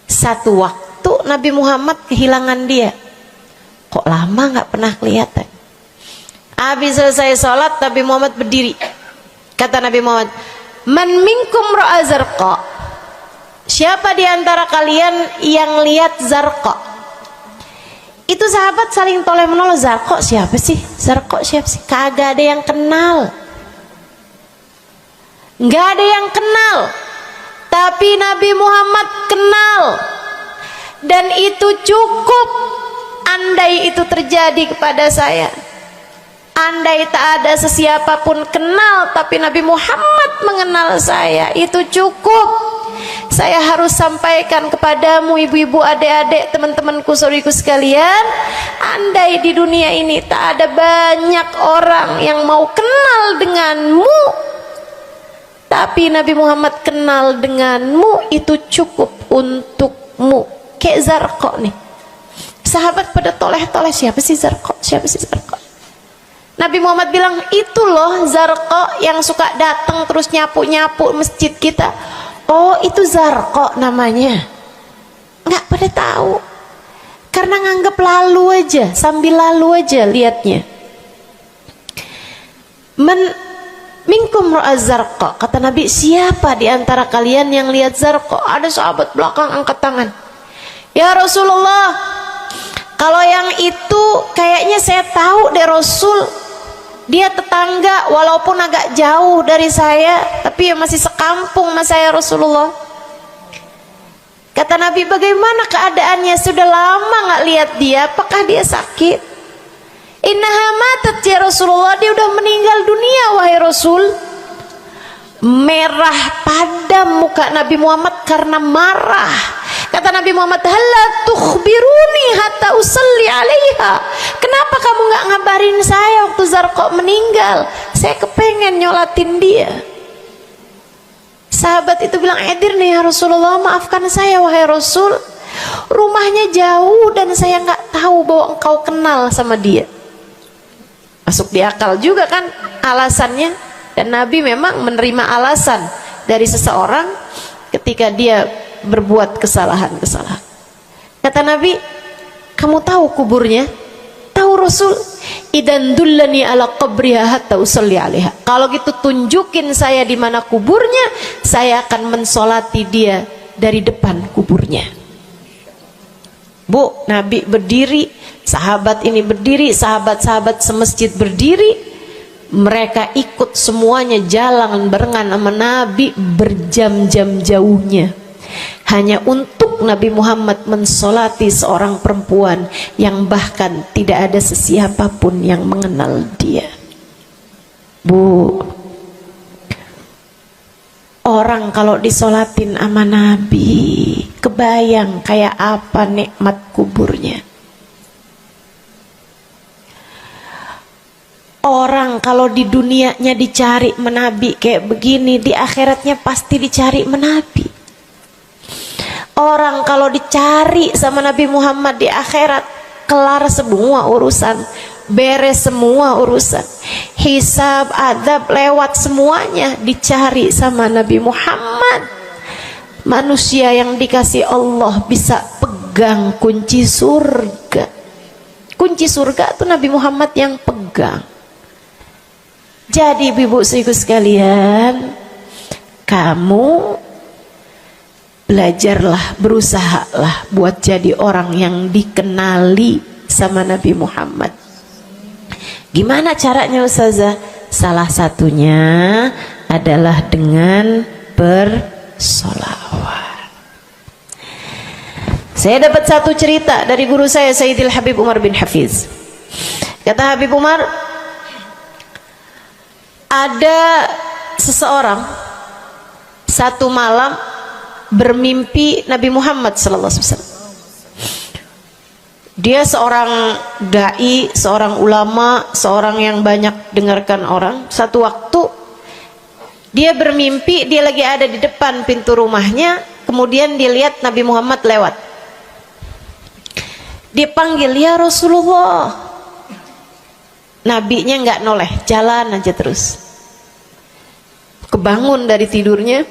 Satu waktu Nabi Muhammad kehilangan dia. Kok lama nggak pernah kelihatan. Habis selesai sholat Nabi Muhammad berdiri. Kata Nabi Muhammad, man minkum ra'a Zarqa, siapa di antara kalian yang lihat Zarqa? Itu sahabat saling toleh menolong. Zarqa siapa sih? Zarqa siapa sih? Kagak ada yang kenal, nggak ada yang kenal. Tapi Nabi Muhammad kenal, dan itu cukup. Andai itu terjadi kepada saya, andai tak ada sesiapa pun kenal, tapi Nabi Muhammad mengenal saya, itu cukup. Saya harus sampaikan kepadamu ibu-ibu, adik-adik, teman-temanku, saudariku sekalian, andai di dunia ini tak ada banyak orang yang mau kenal denganmu, tapi Nabi Muhammad kenal denganmu, itu cukup untukmu. Kayak Zarqa nih, sahabat pada toleh-toleh, siapa sih Zarqa? Siapa sih Zarqa? Nabi Muhammad bilang, itu loh Zarqa yang suka datang terus nyapu-nyapu masjid kita. Oh, itu Zarqa namanya. Nggak pada tahu, karena nganggep lalu aja, sambil lalu aja liatnya. Minkum ra'a Zarqa, kata Nabi, siapa di antara kalian yang lihat Zarqa? Ada sahabat belakang angkat tangan. Ya Rasulullah, kalau yang itu kayaknya saya tahu deh Rasul. Dia tetangga walaupun agak jauh dari saya, tapi ya masih sekampung sama saya Rasulullah. Kata Nabi, bagaimana keadaannya? Sudah lama nggak lihat dia, apakah dia sakit? Innaha matat ya Rasulullah, dia udah meninggal dunia wahai Rasul. Merah padam muka Nabi Muhammad karena marah. Kata Nabi Muhammad, halla tukhbiruni hatta usalli alaiha. Kenapa kamu nggak ngabarin saya waktu Zarqa meninggal? Saya kepengen nyolatin dia. Sahabat itu bilang, edir nih ya Rasulullah, maafkan saya wahai Rasul, rumahnya jauh dan saya nggak tahu bahwa engkau kenal sama dia. Masuk di akal juga kan alasannya. Dan Nabi memang menerima alasan dari seseorang ketika dia berbuat kesalahan-kesalahan. Kata Nabi, kamu tahu kuburnya? Tahu Rasul? Idan dullani ala qabriha hatta usalli alaiha. Kalau gitu tunjukin saya di mana kuburnya, saya akan mensolati dia dari depan kuburnya. Bu, Nabi berdiri, sahabat ini berdiri, sahabat-sahabat semasjid berdiri. Mereka ikut semuanya jalan barengan sama Nabi berjam-jam jauhnya, hanya untuk Nabi Muhammad mensolati seorang perempuan yang bahkan tidak ada sesiapapun yang mengenal dia. Bu, orang kalau disolatin sama Nabi, kebayang kayak apa nikmat kuburnya. Orang Orang kalau di dunianya dicari menabi kayak begini, di akhiratnya pasti dicari menabi. Orang kalau dicari sama Nabi Muhammad di akhirat, kelar semua urusan, beres semua urusan, hisab, adab lewat semuanya, dicari sama Nabi Muhammad. Manusia yang dikasih Allah bisa pegang kunci surga. Kunci surga itu Nabi Muhammad yang pegang. Jadi ibu-ibu sekalian, kamu belajarlah, berusahalah buat jadi orang yang dikenali sama Nabi Muhammad. Gimana caranya Ustazah? Salah satunya adalah dengan bersolawat. Saya dapat satu cerita dari guru saya, Sayyidil Habib Umar bin Hafiz. Kata Habib Umar, ada seseorang satu malam bermimpi Nabi Muhammad SAW. Dia seorang dai, seorang ulama, seorang yang banyak dengarkan orang. Satu waktu dia bermimpi, dia lagi ada di depan pintu rumahnya, kemudian dia lihat Nabi Muhammad lewat. Dia panggil, ya Rasulullah. Nabinya nggak noleh, jalan aja terus. Kebangun dari tidurnya,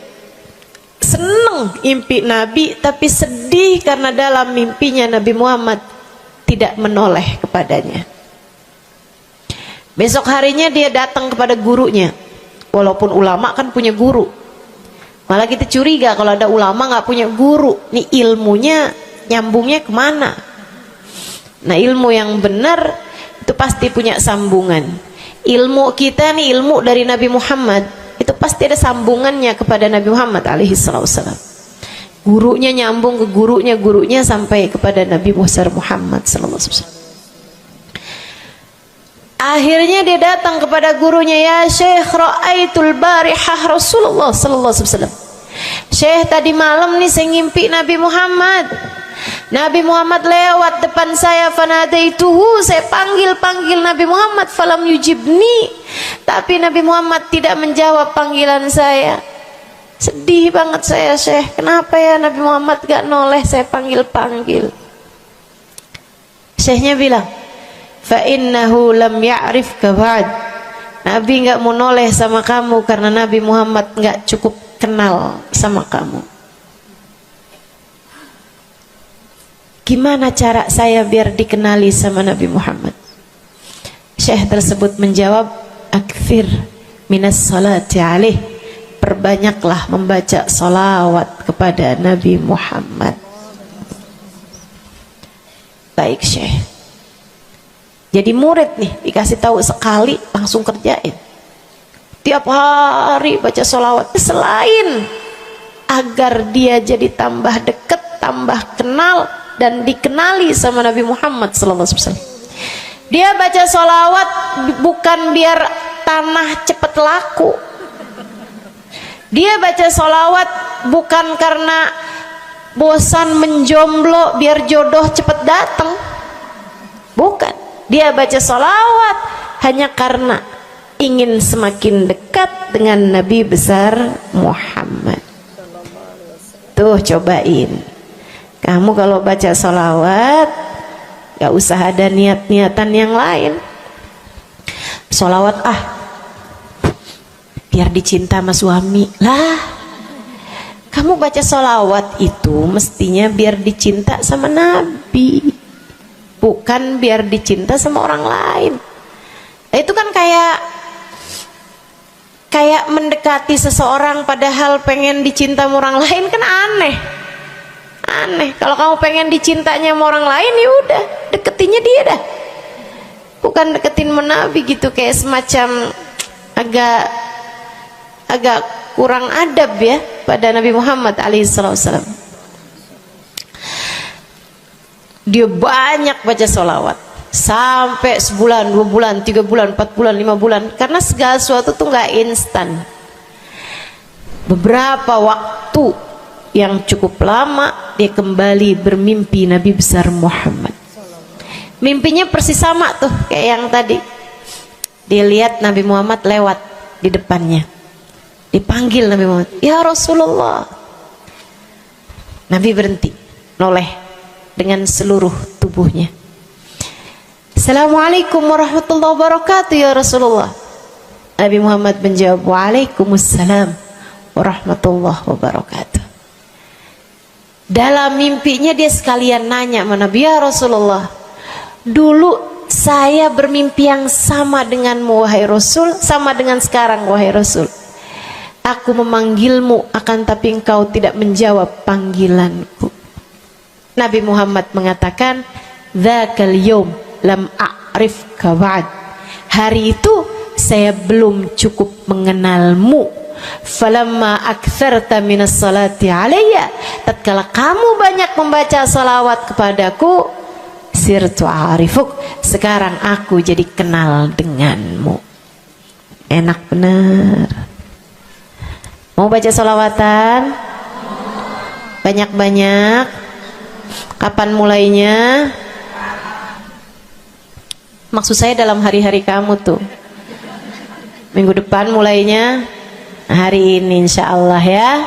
seneng impi Nabi, tapi sedih karena dalam mimpinya Nabi Muhammad tidak menoleh kepadanya. Besok harinya dia datang kepada gurunya. Walaupun ulama kan punya guru, malah kita curiga kalau ada ulama nggak punya guru. Nih ilmunya nyambungnya kemana? Nah, ilmu yang benar itu pasti punya sambungan. Ilmu kita nih, ilmu dari Nabi Muhammad, itu pasti ada sambungannya kepada Nabi Muhammad alaihi wasallam. Gurunya nyambung ke gurunya sampai kepada Nabi Muhammad sallallahu alaihi wasallam. Akhirnya dia datang kepada gurunya, ya Syekh, ra'aitul barihah Rasulullah sallallahu alaihi wasallam. Syekh, tadi malam nih saya ngimpi Nabi Muhammad. Nabi Muhammad lewat depan saya, fanadaituhu, saya panggil Nabi Muhammad, falam yujibni, tapi Nabi Muhammad tidak menjawab panggilan saya. Sedih banget saya, Syekh, kenapa ya Nabi Muhammad gak noleh saya panggil. Syekhnya bilang, fa innahu lam ya'rifka ba'd. Nabi gak mau noleh sama kamu karena Nabi Muhammad gak cukup kenal sama kamu. Gimana cara saya biar dikenali sama Nabi Muhammad? Syekh tersebut menjawab, akfir minas salati alaih, perbanyaklah membaca salawat kepada Nabi Muhammad. Baik Syekh. Jadi murid nih, dikasih tahu sekali langsung kerjain. Tiap hari baca salawat. Selain agar dia jadi tambah dekat, tambah kenal, dan dikenali sama Nabi Muhammad SAW. Dia baca sholawat bukan biar tanah cepat laku. Dia baca sholawat bukan karena bosan menjomblo biar jodoh cepat datang. Bukan. Dia baca sholawat hanya karena ingin semakin dekat dengan Nabi besar Muhammad. Tuh cobain. Kamu kalau baca sholawat gak usah ada niat-niatan yang lain. Sholawat biar dicinta sama suami lah. Kamu baca sholawat itu mestinya biar dicinta sama Nabi, bukan biar dicinta sama orang lain. Itu kan kayak mendekati seseorang padahal pengen dicinta sama orang lain, kan aneh. Kalau kamu pengen dicintanya sama orang lain, ya udah deketinnya dia dah, bukan deketin Nabi gitu, kayak semacam agak kurang adab ya pada Nabi Muhammad alaihissalam. Dia banyak baca sholawat sampai sebulan, 2 bulan, 3 bulan, 4 bulan, 5 bulan, karena segala sesuatu tuh nggak instan. Beberapa waktu yang cukup lama dia kembali bermimpi Nabi besar Muhammad. Mimpinya persis sama tuh kayak yang tadi. Dilihat Nabi Muhammad lewat di depannya. Dipanggil Nabi Muhammad, "Ya Rasulullah." Nabi berhenti, noleh dengan seluruh tubuhnya. "Assalamualaikum warahmatullahi wabarakatuh ya Rasulullah." Nabi Muhammad menjawab, "Waalaikumsalam warahmatullahi wabarakatuh." Dalam mimpinya dia sekalian nanya sama Nabi, "Ya Rasulullah, dulu saya bermimpi yang sama denganmu wahai Rasul, sama dengan sekarang wahai Rasul. Aku memanggilmu akan tapi engkau tidak menjawab panggilanku." Nabi Muhammad mengatakan, "Dzakal yaum lam a'rifka ba'd." Hari itu saya belum cukup mengenalmu. Falamma aktsarta minas salati alayya, tatkala kamu banyak membaca salawat kepadaku, sirtu arifuk, sekarang aku jadi kenal denganmu. Enak bener. Mau baca salawatan? Banyak-banyak. Kapan mulainya? Maksud saya dalam hari-hari kamu tuh. Minggu depan mulainya, hari ini insya Allah ya.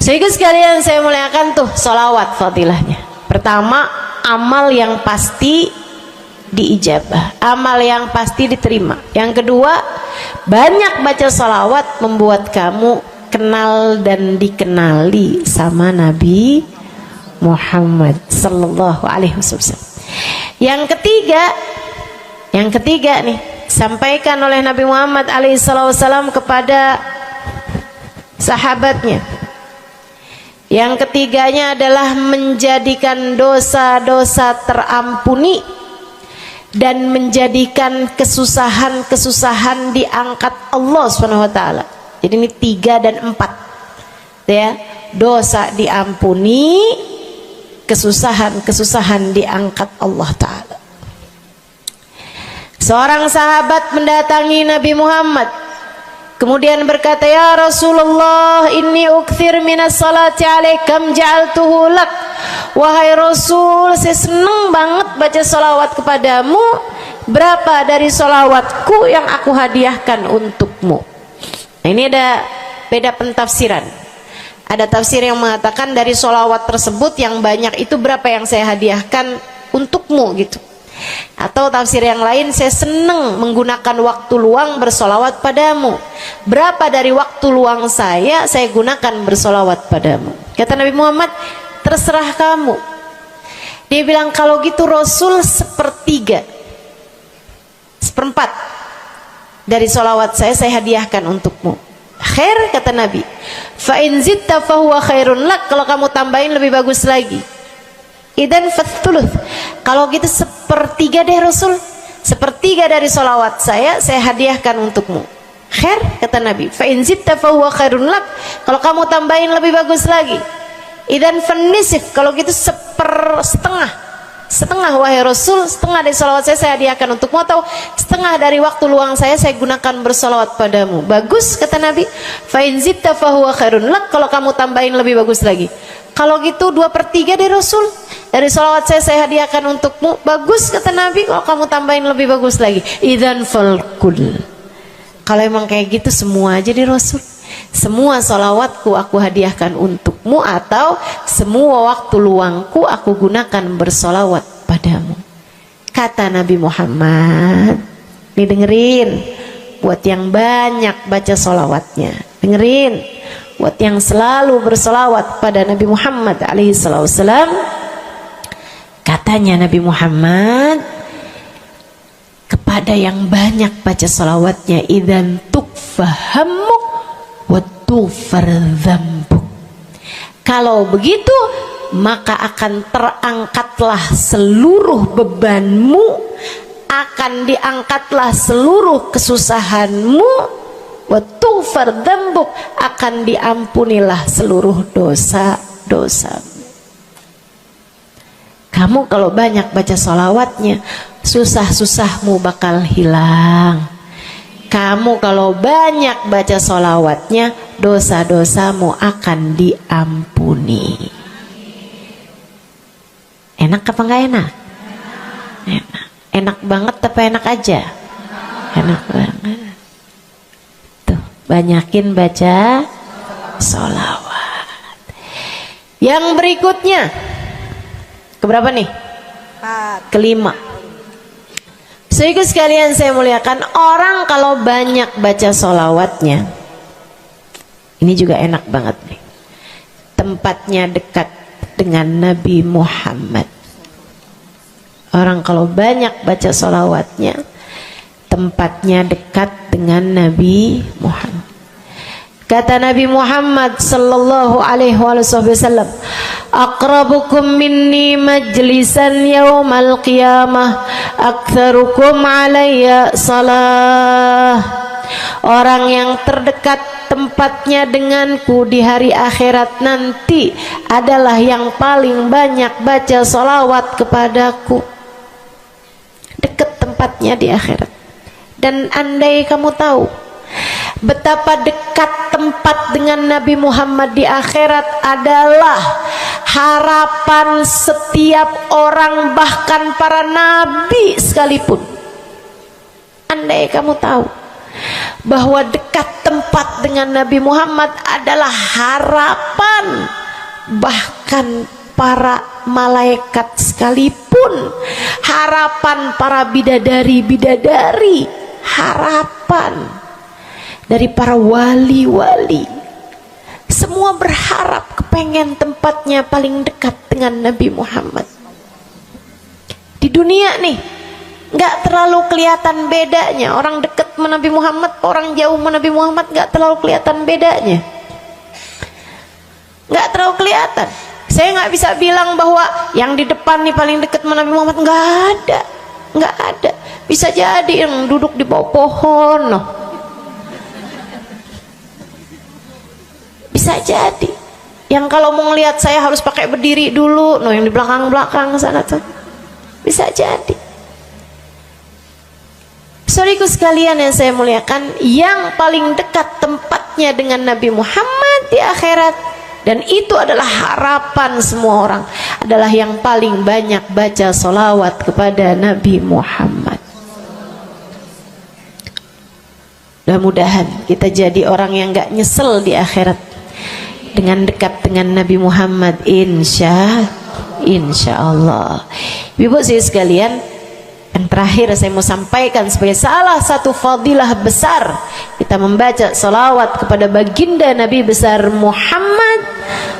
Sehingga sekalian saya muliakan tuh salawat fadilahnya. Pertama, amal yang pasti diijabah, amal yang pasti diterima. Yang kedua, banyak baca salawat membuat kamu kenal dan dikenali sama Nabi Muhammad sallallahu alaihi wasallam. Yang ketiga nih, sampaikan oleh Nabi Muhammad alaihi wasallam kepada sahabatnya. Yang ketiganya adalah menjadikan dosa-dosa terampuni dan menjadikan kesusahan-kesusahan diangkat Allah Subhanahu wa taala. Jadi ini 3 dan 4. Ya, dosa diampuni, kesusahan-kesusahan diangkat Allah taala. Seorang sahabat mendatangi Nabi Muhammad, kemudian berkata, "Ya Rasulullah, inni ukthir minas salati alaikam ja'altuhu lak." Wahai Rasul, saya senang banget baca salawat kepadamu. Berapa dari salawatku yang aku hadiahkan untukmu? Nah, ini ada beda pentafsiran. Ada tafsir yang mengatakan dari salawat tersebut yang banyak itu berapa yang saya hadiahkan untukmu gitu. Atau tafsir yang lain, saya senang menggunakan waktu luang bersolawat padamu. Berapa dari waktu luang saya gunakan bersolawat padamu? Kata Nabi Muhammad, terserah kamu. Dia bilang, kalau gitu Rasul 1/3, 1/4 dari solawat saya hadiahkan untukmu. Khair, kata Nabi. Fa in zitta fahuwa khairun lak. Kalau kamu tambahin lebih bagus lagi. Idan fathuluth, kalau gitu 1/3 deh Rasul, 1/3 dari solawat saya hadiahkan untukmu. Khair, kata Nabi. Fa in zitta fahuwa khairun lak. Kalau kamu tambahin lebih bagus lagi. Idan fanisif, kalau gitu 1/2 wahai Rasul, 1/2 dari solawat saya hadiahkan untukmu, atau 1/2 dari waktu luang saya gunakan bersolawat padamu. Bagus, kata Nabi. Fa in zitta fahuwa khairun lak. Kalau kamu tambahin lebih bagus lagi. Kalau gitu 2/3 deh Rasul, dari salawat saya hadiahkan untukmu. Bagus, kata Nabi. Kalau kamu tambahin lebih bagus lagi. Idzan falkul. Kalau emang kayak gitu semua aja di Rasul. Semua salawatku aku hadiahkan untukmu, atau semua waktu luangku aku gunakan bersolawat padamu. Kata Nabi Muhammad. Nih dengerin, buat yang banyak baca solawatnya, dengerin. Buat yang selalu bersolawat pada Nabi Muhammad alaihi wasallam, katanya Nabi Muhammad kepada yang banyak baca solawatnya, idzan tukfahamuk wa tughfar dzambuk. Kalau begitu maka akan terangkatlah seluruh bebanmu, akan diangkatlah seluruh kesusahanmu, wa tughfar dzambuk, akan diampunilah seluruh dosa-dosa. Kamu kalau banyak baca sholawatnya, susah-susahmu bakal hilang. Kamu kalau banyak baca sholawatnya, dosa-dosamu akan diampuni. Enak apa enggak enak? Enak. Enak banget apa enak aja? Enak banget. Tuh, banyakin baca sholawat. Yang berikutnya, keberapa nih? Kelima. Saudaraku sekalian saya muliakan, orang kalau banyak baca sholawatnya, ini juga enak banget nih. Tempatnya dekat dengan Nabi Muhammad. Orang kalau banyak baca sholawatnya, tempatnya dekat dengan Nabi Muhammad. Kata Nabi Muhammad sallallahu alaihi wasallam, aqrabukum minni majlisan yaumal qiyamah aktsarukum alayya salah. Orang yang terdekat tempatnya denganku di hari akhirat nanti adalah yang paling banyak baca sholawat kepadaku. Dekat tempatnya di akhirat. Dan andai kamu tahu betapa dekat tempat dengan Nabi Muhammad di akhirat adalah harapan setiap orang, bahkan para nabi sekalipun. Andai kamu tahu bahwa dekat tempat dengan Nabi Muhammad adalah harapan bahkan para malaikat sekalipun, harapan para bidadari-bidadari, harapan dari para wali-wali, semua berharap kepengen tempatnya paling dekat dengan Nabi Muhammad. Di dunia nih nggak terlalu kelihatan bedanya, orang dekat sama Nabi Muhammad, orang jauh sama Nabi Muhammad nggak terlalu kelihatan bedanya, nggak terlalu kelihatan. Saya nggak bisa bilang bahwa yang di depan nih paling dekat sama Nabi Muhammad, nggak ada. Bisa jadi yang duduk di bawah pohon, noh. Bisa jadi yang kalau mau ngelihat saya harus pakai berdiri dulu, no, yang di belakang sana tuh. Bisa jadi. Saudaraku sekalian yang saya muliakan, yang paling dekat tempatnya dengan Nabi Muhammad di akhirat, dan itu adalah harapan semua orang, adalah yang paling banyak baca sholawat kepada Nabi Muhammad. Mudah-mudahan kita jadi orang yang gak nyesel di akhirat dengan dekat dengan Nabi Muhammad, insya Allah. Ibu saya sekalian, yang terakhir saya mau sampaikan sebagai salah satu fadilah besar kita membaca salawat kepada baginda Nabi besar Muhammad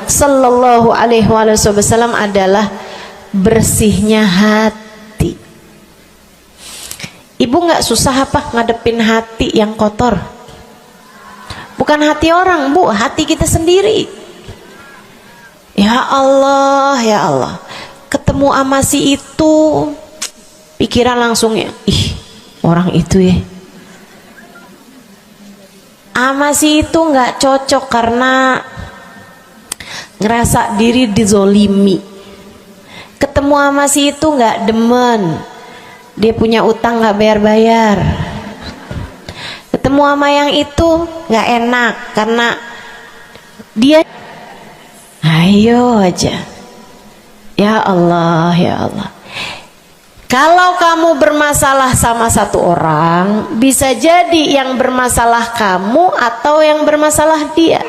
sallallahu alaihi wasallam adalah bersihnya hati. Ibu nggak susah apa ngadepin hati yang kotor? Bukan hati orang, Bu, hati kita sendiri. Ya Allah, ketemu sama si itu, pikiran langsung ya, ih, orang itu ya, sama si itu nggak cocok karena ngerasa diri dizolimi. Ketemu sama si itu nggak demen, dia punya utang nggak bayar-bayar. Ketemu sama yang itu nggak enak karena dia, ayo aja. Ya Allah. Kalau kamu bermasalah sama satu orang, bisa jadi yang bermasalah kamu atau yang bermasalah dia.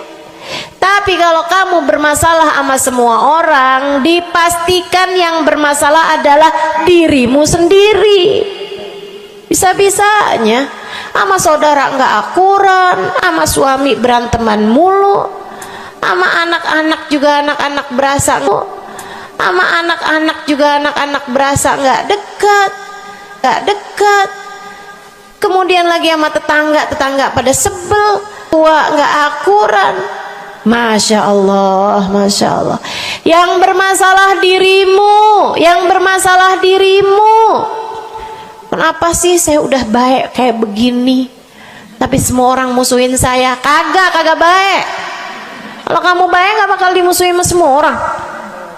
Tapi kalau kamu bermasalah sama semua orang, dipastikan yang bermasalah adalah dirimu sendiri. Bisa-bisanya sama saudara nggak akuran, sama suami beranteman mulu, sama anak-anak juga anak-anak berasa, sama anak-anak juga anak-anak berasa nggak dekat. Kemudian lagi sama tetangga pada sebel, tua nggak akuran. Masya Allah. Yang bermasalah dirimu. Kenapa sih saya udah baik kayak begini, tapi semua orang musuhin saya? Kagak baik. Kalau kamu baik nggak bakal dimusuhin sama semua orang,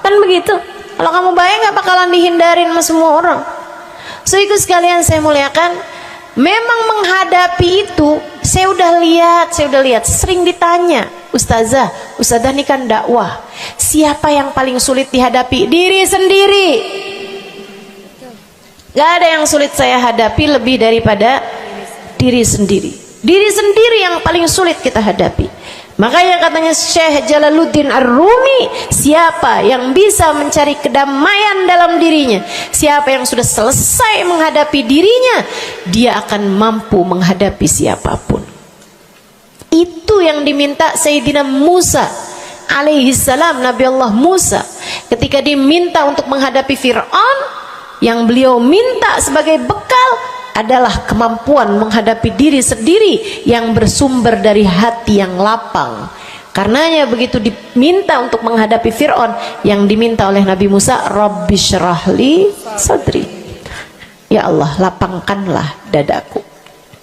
kan begitu? Kalau kamu baik nggak bakalan dihindarin sama semua orang. So ikut sekalian saya muliakan, memang menghadapi itu saya udah lihat, sering ditanya, Ustazah ini kan dakwah, siapa yang paling sulit dihadapi? Diri sendiri. Gak ada yang sulit saya hadapi lebih daripada diri sendiri. Diri sendiri yang paling sulit kita hadapi. Makanya katanya Syekh Jalaluddin Ar-Rumi, siapa yang bisa mencari kedamaian dalam dirinya, siapa yang sudah selesai menghadapi dirinya, dia akan mampu menghadapi siapapun. Itu yang diminta Sayyidina Musa alaihi salam, Nabi Allah Musa, ketika diminta untuk menghadapi Fir'aun, yang beliau minta sebagai bekal adalah kemampuan menghadapi diri sendiri yang bersumber dari hati yang lapang. Karenanya begitu diminta untuk menghadapi Fir'aun, yang diminta oleh Nabi Musa, Rabbi syrahli sadri, ya Allah lapangkanlah dadaku,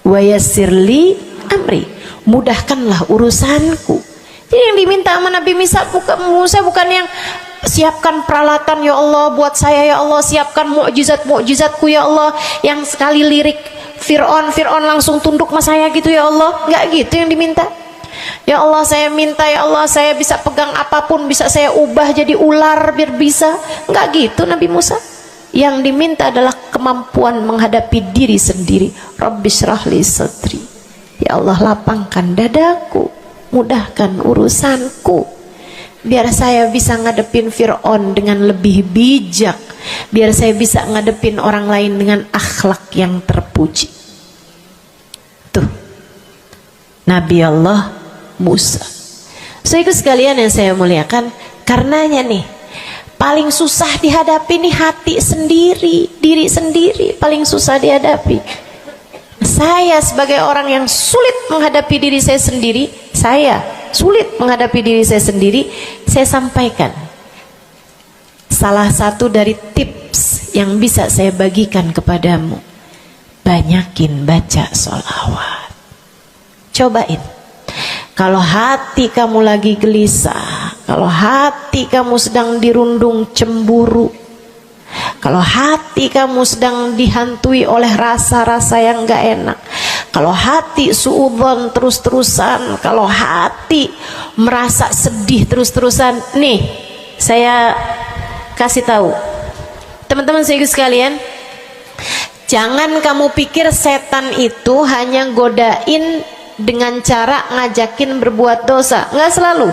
wa yassirli amri, mudahkanlah urusanku. Jadi yang diminta sama Nabi Musa bukan yang siapkan peralatan ya Allah buat saya, ya Allah siapkan mukjizat-mukjizatku ya Allah, yang sekali lirik Fir'aun langsung tunduk sama saya gitu ya Allah. Enggak gitu yang diminta. Ya Allah saya minta, ya Allah saya bisa pegang apapun, bisa saya ubah jadi ular biar bisa. Enggak gitu Nabi Musa. Yang diminta adalah kemampuan menghadapi diri sendiri. Rabbi syrahli sadri, ya Allah lapangkan dadaku, mudahkan urusanku, biar saya bisa ngadepin Fir'aun dengan lebih bijak, biar saya bisa ngadepin orang lain dengan akhlak yang terpuji. Tuh Nabi Allah Musa. So ikut sekalian yang saya muliakan, karenanya nih paling susah dihadapi nih hati sendiri, diri sendiri paling susah dihadapi. Saya sebagai orang yang sulit menghadapi diri saya sendiri, saya sampaikan salah satu dari tips yang bisa saya bagikan kepadamu. Banyakin baca sholawat. Cobain. Kalau hati kamu lagi gelisah, kalau hati kamu sedang dirundung cemburu, kalau hati kamu sedang dihantui oleh rasa-rasa yang gak enak, kalau hati suudzon terus-terusan, kalau hati merasa sedih terus-terusan, nih saya kasih tahu teman-teman saya sekalian, jangan kamu pikir setan itu hanya godain dengan cara ngajakin berbuat dosa. Nggak selalu.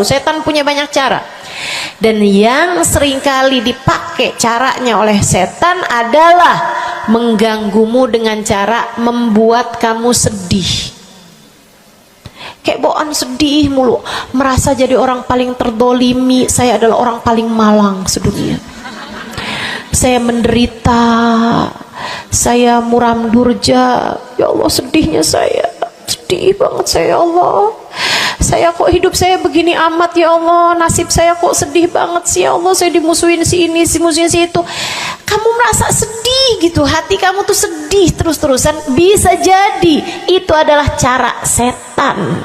Setan punya banyak cara. Dan yang seringkali dipakai caranya oleh setan adalah mengganggumu dengan cara membuat kamu sedih. Kayak bawaan sedih mulu, merasa jadi orang paling terdolimi. Saya adalah orang paling malang sedunia. Saya menderita, saya muram durja, ya Allah sedihnya saya, sedih banget saya, ya Allah saya kok hidup saya begini amat ya Allah, nasib saya kok sedih banget sih ya Allah, saya dimusuhin si ini, si musuhin si itu. Kamu merasa sedih gitu, hati kamu tuh sedih terus-terusan, bisa jadi itu adalah cara setan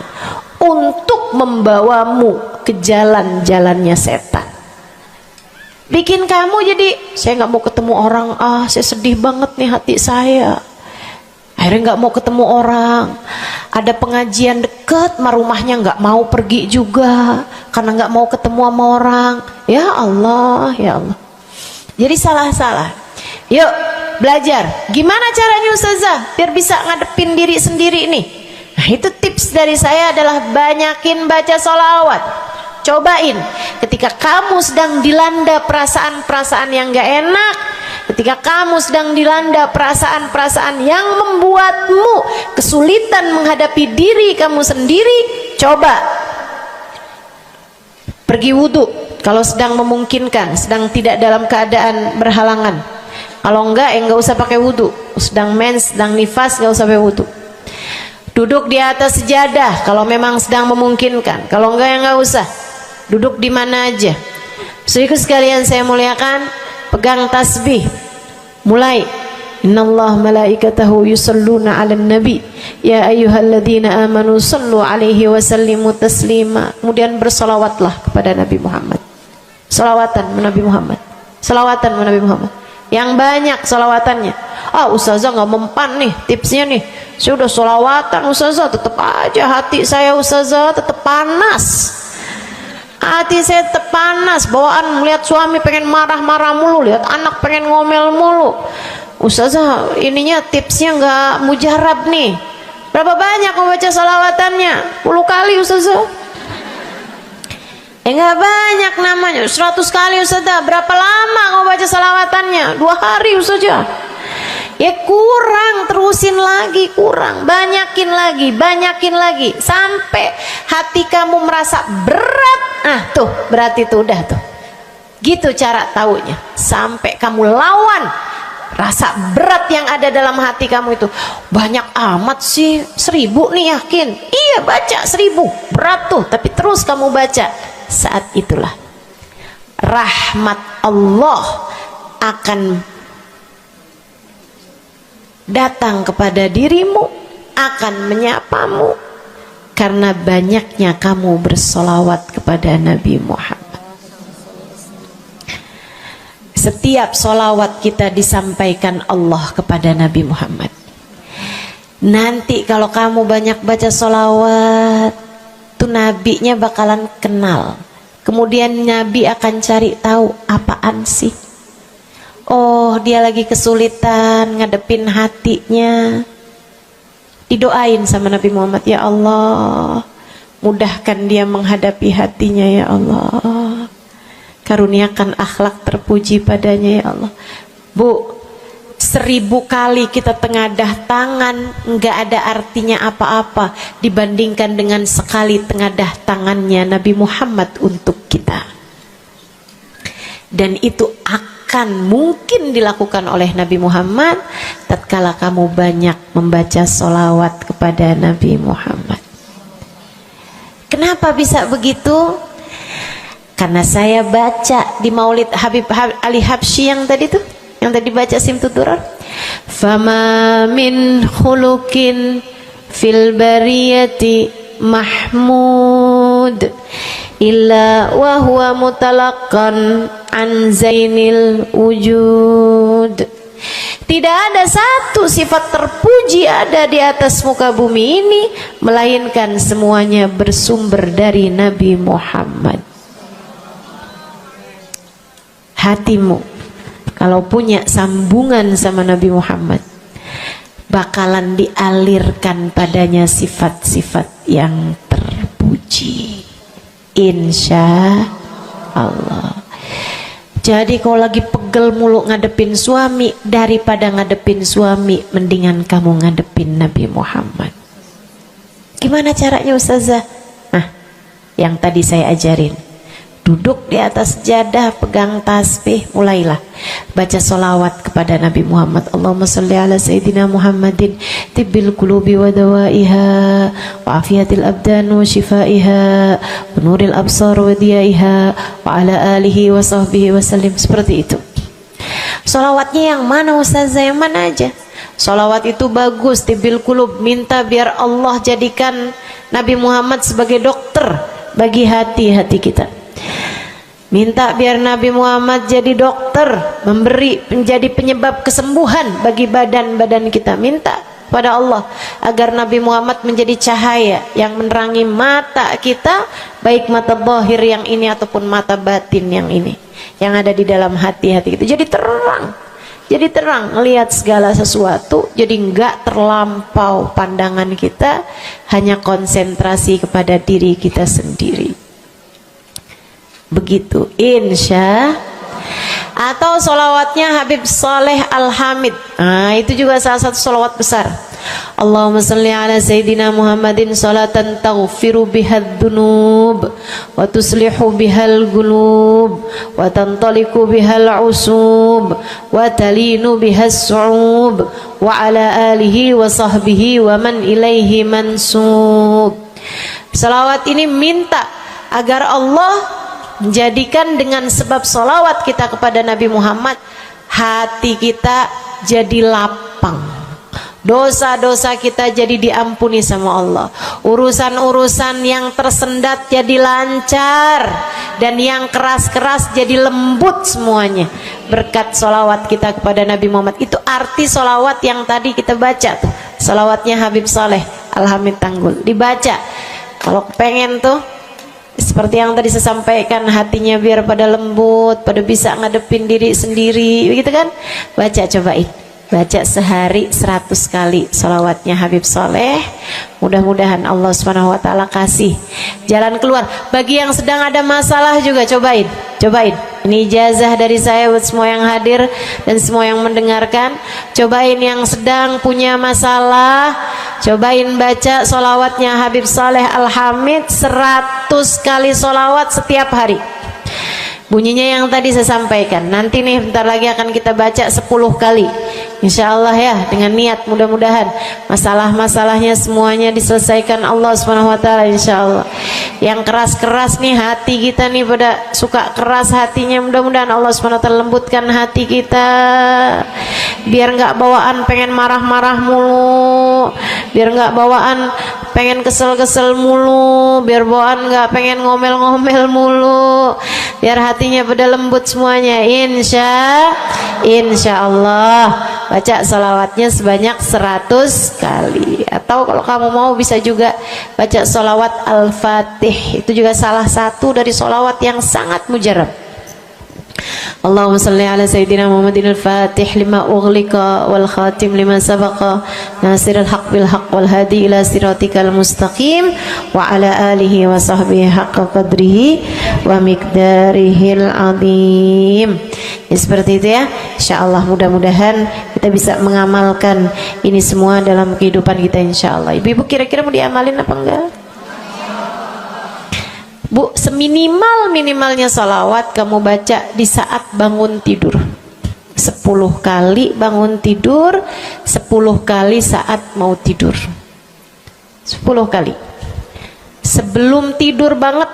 untuk membawamu ke jalan-jalannya setan. Bikin kamu jadi, saya nggak mau ketemu orang, saya sedih banget nih hati saya. Akhirnya nggak mau ketemu orang. Ada pengajian deket, sama rumahnya nggak mau pergi juga, karena nggak mau ketemu sama orang. Ya Allah, ya Allah. Jadi salah-salah. Yuk belajar. Gimana caranya Ustazah biar bisa ngadepin diri sendiri nih? Nah itu tips dari saya adalah banyakin baca sholawat. Cobain ketika kamu sedang dilanda perasaan-perasaan yang gak enak, ketika kamu sedang dilanda perasaan-perasaan yang membuatmu kesulitan menghadapi diri kamu sendiri, coba pergi wudhu kalau sedang memungkinkan, sedang tidak dalam keadaan berhalangan. Kalau enggak ya enggak usah pakai wudhu. Sedang mens, sedang nifas, enggak usah pakai wudhu. Duduk di atas sejadah kalau memang sedang memungkinkan, kalau enggak ya enggak usah. Duduk di mana aja. Saudaraku sekalian saya muliakan, pegang tasbih. Mulai. Innallaha malaikatahu yusalluna 'alan nabi ya ayyuhalladzina amanu sallu 'alaihi wa sallimu taslima. Kemudian bersolawatlah kepada Nabi Muhammad. Solawatan Nabi Muhammad. Solawatan Nabi Muhammad. Yang banyak solawatannya. Ustazah nggak mempan nih tipsnya nih. Saya udah solawatan Ustazah, tetap aja hati saya Ustazah tetap panas. Hati saya tetap panas, bawaan melihat suami pengen marah-marah mulu, lihat anak pengen ngomel mulu. Ustazah ininya tipsnya nggak mujarab nih. Berapa banyak mau baca salawatannya? 10 kali Ustazah. Nggak banyak namanya, 100 kali Ustazah. Berapa lama mau baca salawatannya? 2 hari Ustazah. Ya kurang, terusin lagi, kurang, banyakin lagi sampai hati kamu merasa berat. Tuh berarti tuh udah tuh. Gitu cara taunya. Sampai kamu lawan rasa berat yang ada dalam hati kamu itu. Banyak amat sih, 1000 nih yakin. Iya baca 1000, berat tuh, tapi terus kamu baca. Saat itulah rahmat Allah akan datang kepada dirimu, akan menyapamu karena banyaknya kamu bersolawat kepada Nabi Muhammad. Setiap solawat kita disampaikan Allah kepada Nabi Muhammad. Nanti kalau kamu banyak baca solawat, tuh nabinya bakalan kenal. Kemudian Nabi akan cari tahu apaan sih. Oh, dia lagi kesulitan ngadepin hatinya. Didoain sama Nabi Muhammad, ya Allah, mudahkan dia menghadapi hatinya ya Allah. Karuniakan akhlak terpuji padanya ya Allah. Bu, 1000 kali kita tengadah tangan nggak ada artinya apa-apa dibandingkan dengan sekali tengadah tangannya Nabi Muhammad untuk kita. Dan itu akan mungkin dilakukan oleh Nabi Muhammad tatkala kamu banyak membaca sholawat kepada Nabi Muhammad. Kenapa bisa begitu? Karena saya baca di Maulid Habib Ali Habsyi yang tadi tuh, yang tadi baca Simtud Durar. Fama min khuluqin fil bariyati mahmud illa wa huwa mutalaqqan an zainil wujud. Tidak ada satu sifat terpuji ada di atas muka bumi ini melainkan semuanya bersumber dari Nabi Muhammad. Hatimu kalau punya sambungan sama Nabi Muhammad bakalan dialirkan padanya sifat-sifat yang terpuji, insya Allah. Jadi kalau lagi pegel mulu ngadepin suami, daripada ngadepin suami mendingan kamu ngadepin Nabi Muhammad. Gimana caranya Ustazah? Nah, yang tadi saya ajarin. Duduk di atas sejadah, pegang tasbih, mulailah baca solawat kepada Nabi Muhammad. Allahumma salli ala Sayyidina Muhammadin tibbil qulubi wa dawaiha wa afiyatil abdan wa shifaiha wa nuril absar wa diyaiha wa ala alihi wa sahbihi wa sallim. Seperti itu. Solawatnya yang mana Ustazah? Yang mana aja? Solawat itu bagus, tibbil qulub, minta biar Allah jadikan Nabi Muhammad sebagai dokter bagi hati-hati kita. Minta biar Nabi Muhammad jadi dokter, menjadi penyebab kesembuhan bagi badan-badan kita. Minta pada Allah agar Nabi Muhammad menjadi cahaya yang menerangi mata kita, baik mata zahir yang ini ataupun mata batin yang ini, yang ada di dalam hati-hati kita. Jadi terang melihat segala sesuatu, jadi enggak terlampau pandangan kita, hanya konsentrasi kepada diri kita sendiri. Begitu, insya. Atau solawatnya Habib Saleh Al-Hamid. Nah, itu juga salah satu solawat besar. Allahumma salli ala Sayyidina Muhammadin salatan taghfiru bihad dunub wa tuslihu bihal gulub wa tantaliku bihal usub wa talinu bihas su'ub wa ala alihi wa sahbihi wa man ilaihi mansub. Salawat ini minta agar Allah menjadikan dengan sebab solawat kita kepada Nabi Muhammad, hati kita jadi lapang, dosa-dosa kita jadi diampuni sama Allah, urusan-urusan yang tersendat jadi lancar, dan yang keras-keras jadi lembut semuanya berkat solawat kita kepada Nabi Muhammad. Itu arti solawat yang tadi kita baca tuh, solawatnya Habib Saleh Al-Hamid Tanggul. Dibaca kalau pengen tuh seperti yang tadi saya sampaikan, hatinya biar pada lembut, pada bisa ngadepin diri sendiri, begitu kan? Baca, cobain. baca sehari 100 kali sholawatnya Habib Soleh. Mudah-mudahan Allah Subhanahu wa ta'ala kasih jalan keluar. Bagi yang sedang ada masalah juga cobain. Ini ijazah dari saya buat semua yang hadir dan semua yang mendengarkan. Cobain yang sedang punya masalah, cobain baca sholawatnya Habib Soleh Al-Hamid 100 kali sholawat setiap hari. Bunyinya yang tadi saya sampaikan. Nanti nih bentar lagi akan kita baca 10 kali. Insya Allah ya, dengan niat mudah-mudahan masalah-masalahnya semuanya diselesaikan Allah Subhanahu wa ta'ala, insya Allah. Yang keras-keras nih hati kita nih, pada suka keras hatinya, mudah-mudahan Allah Subhanahu wa ta'ala lembutkan hati kita, biar nggak bawaan pengen marah-marah mulu, biar nggak bawaan pengen kesel-kesel mulu, biar bawaan nggak pengen ngomel-ngomel mulu, biar hatinya pada lembut semuanya. Insya Allah baca salawatnya sebanyak 100 kali. Atau kalau kamu mau bisa juga baca salawat Al-Fatih, itu juga salah satu dari salawat yang sangat mujarab. Allahumma salli ala Sayyidina Muhammadin al-Fatih lima ughliqa wal khatim lima sabaqa nasirul haq bil haq wal hadi ila siratikal mustaqim wa ala alihi wa sahbihi haqqa qadrihi wa miqdarihil azim. Ya, seperti itu ya. Insyaallah mudah-mudahan kita bisa mengamalkan ini semua dalam kehidupan kita insyaallah. Ibu-ibu kira-kira mau diamalin apa enggak? Bu, seminimal-minimalnya salawat kamu baca di saat bangun tidur 10 kali bangun tidur, 10 kali saat mau tidur, 10 kali sebelum tidur banget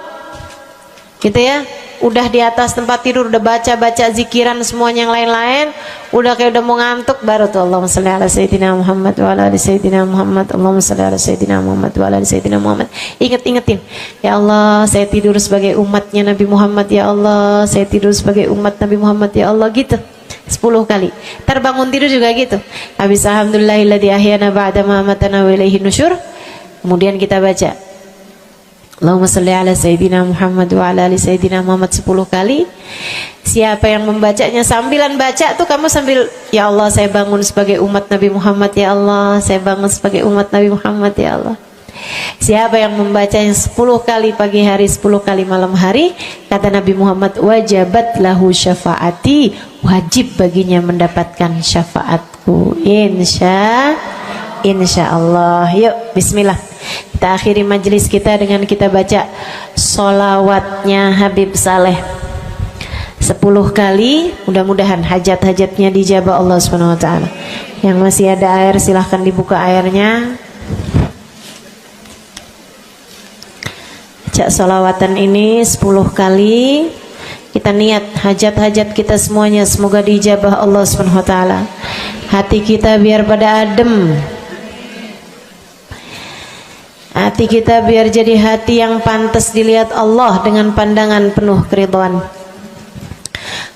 gitu ya. Udah di atas tempat tidur udah baca-baca zikiran semuanya yang lain-lain, udah kayak udah mau ngantuk, baru tuh Allahumma shalli ala Sayyidina Muhammad wa ala ali Sayyidina Muhammad, Allahumma shalli ala Sayyidina Muhammad wa ala ali Sayyidina Muhammad. Ingetin, ya Allah saya tidur sebagai umatnya Nabi Muhammad, ya Allah saya tidur sebagai umat Nabi Muhammad, ya Allah, gitu 10 kali. Terbangun tidur juga gitu. Habis alhamdulillahilladzi ahyana ba'da ma amatana wa ilaihi nusyur. Kemudian kita baca Allahumma salli ala Sayyidina Muhammad wa ala ali Sayyidina Muhammad 10 kali. Siapa yang membacanya sambilan baca tuh kamu sambil, ya Allah saya bangun sebagai umat Nabi Muhammad, ya Allah saya bangun sebagai umat Nabi Muhammad, ya Allah. Siapa yang membacanya 10 kali pagi hari, 10 kali malam hari, kata Nabi Muhammad, wajabat lahu syafaati, wajib baginya mendapatkan syafaatku. Insya Allah. Yuk bismillah, kita akhiri majelis kita dengan kita baca sholawatnya Habib Saleh 10 kali. Mudah-mudahan hajat-hajatnya dijabah Allah Subhanahu wa ta'ala. Yang masih ada air silahkan dibuka airnya. Baca sholawatan ini 10 kali. Kita niat hajat-hajat kita semuanya semoga dijabah Allah Subhanahu wa ta'ala. Hati kita biar pada adem, hati kita biar jadi hati yang pantas dilihat Allah dengan pandangan penuh keridhaan.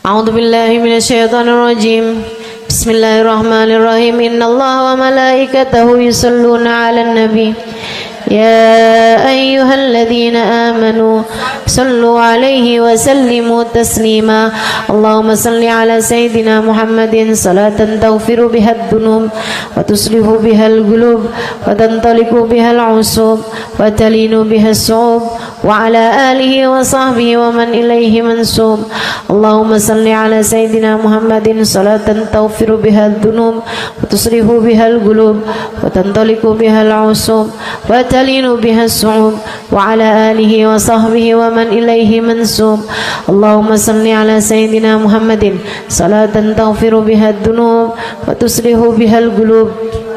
A'udzubillahi minasyaitonirrajim. Bismillahirrahmanirrahim. Innallaha wa malaikatahu yusholluna 'alan nabi. يا أيها الذين آمنوا صلوا عليه وسلموا تسليما اللهم صل على سيدنا محمد صلاة تغفر بها الذنوب وتصلح بها القلوب وتنطلق بها العصوب وتلين بها الصعوب وعلى آله وصحبه ومن إليه منسوب اللهم صل على سيدنا محمد صلاة تغفر بها الذنوب وتصلح بها القلوب وتنطلق بها العصوب وتلين بها الصعوب وعلى آله وصحبه ومن إليه منسوب اللهم صل على سيدنا محمد صلاة تغفر بها الذنوب وتصلح بها القلوب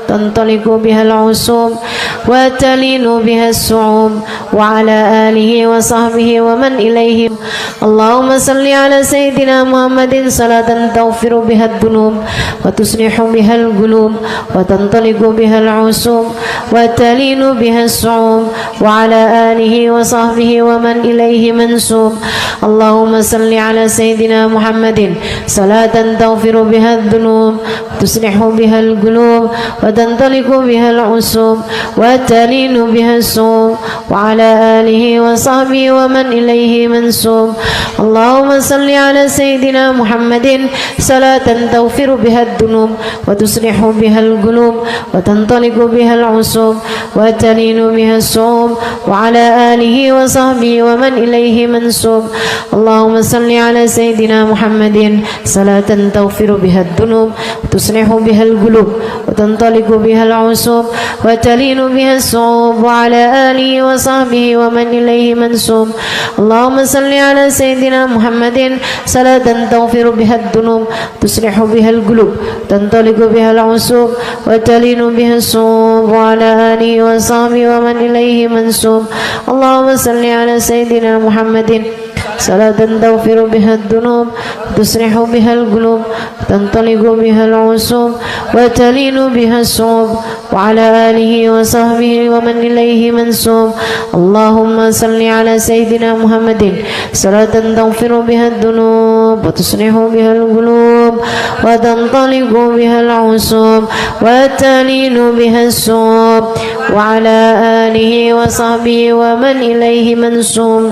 تنطلق بها العصوب وتلين بها الصعوب وعلى آله وصحبه ومن إليه اللهم صل على سيدنا محمد صلاة تغفر بها الذنوب وتصلح بها القلوب وتنطلق بها العصوب وتلين بها الصعوب وعلى آله وصحبه ومن إليه منسوب اللهم صل على سيدنا محمد صلاة تغفر بها الذنوب وتصلح بها القلوب وتنطلق وتنطلق بها العصوب وتلين بها الصوم وعلى آله وصحبه ومن إليه منسوب. اللهم صل على سيدنا محمد صلاة تغفر بها الذنوب وتصلح بها القلوب وتنطلق بها العصوب وتلين بها الصوم وعلى آله وصحبه ومن إليه منسوب. اللهم صل على سيدنا محمد صلاة تغفر بها الذنوب وتصلح بها القلوب وتنطلق بها العصوب وتلين بها الصوم وعلى آله وصحبه ومن إليه منسوب. اللهم صل على سيدنا محمد صلاة تغفر بها الذنوب تصلح بها القلوب تنطلق بها العصوب وتلين بها الصوم وعلى آله وصحبه ومن إليه منسوب. اللهم صل على سيدنا محمد صلاة تغفر بها الذنوب تصلح بها القلوب تنطلق بها العصوب وتلين بها الصوم وعلى آله وصحبه ومن إليه منسوب. اللهم صل على سيدنا محمد صلاة تغفر بها الذنوب وتصلح بها القلوب وتنطلق بها العصوب وتلين بها الصوم وعلى آله وصحبه ومن إليه منسوب.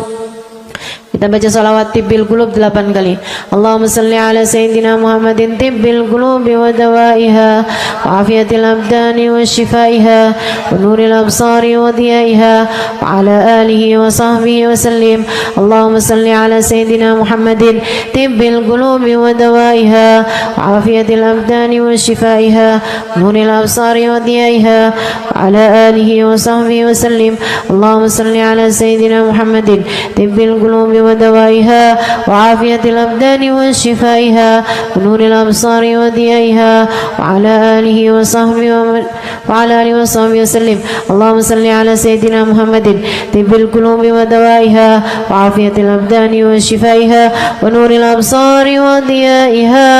Kita baca salawat tibbil qulub 8 kali. Allahumma salli ala sayyidina Muhammadin tibbil qulubi wa dawaiha wa afiyatil abdani wa shifaiha wa nuril absari wa diyaiha wa ala alihi wa sahbihi wa sallim. Allahumma salli ala sayyidina Muhammadin tibbil qulubi wa dawaiha wa afiyatil abdani wa shifaiha wa nuril absari wa diyaiha wa ala alihi wa sahbihi wa sallim. Allahumma salli ala sayyidina Muhammadin tibbil qulubi ودوائها وعافية الأبدان وشفائها ونور الأبصار وضيائها وعلى آله وصحبه وسلم. اللهم صل على سيدنا محمد طب القلوب ودوائها وعافية الأبدان وشفائها ونور الأبصار وضيائها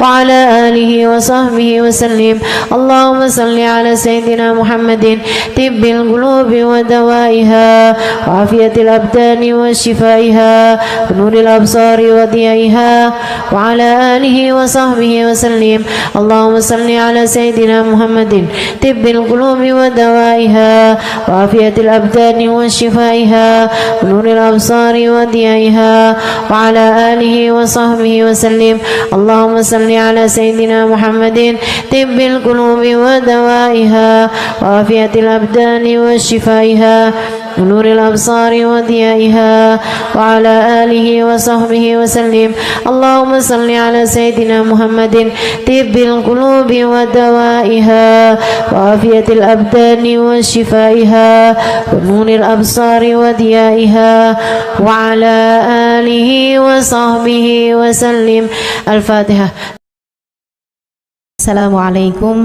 وعلى آله وصحبه وسلم. اللهم صل على سيدنا محمد طب القلوب ودوائها وعافية الأبدان وشفائها ونور الأبصار وضيائها وعلى آله وصحبه وسلم. اللهم صل على سيدنا محمد طب القلوب ودوائها وعافية الأبدان وشفائها ونور الأبصار وضيائها وعلى آله وصحبه وسلم. اللهم صل على سيدنا محمد طب القلوب ودوائها وعافية الأبدان وشفائها ونور الأبصار وضيائها وعلى آله وصحبه وسلم. اللهم صل على سيدنا محمد طب القلوب ودوائها وعافية الأبدان وشفائها ونور الأبصار وضيائها وعلى آله وصحبه وسلم. الفاتحة. السلام عليكم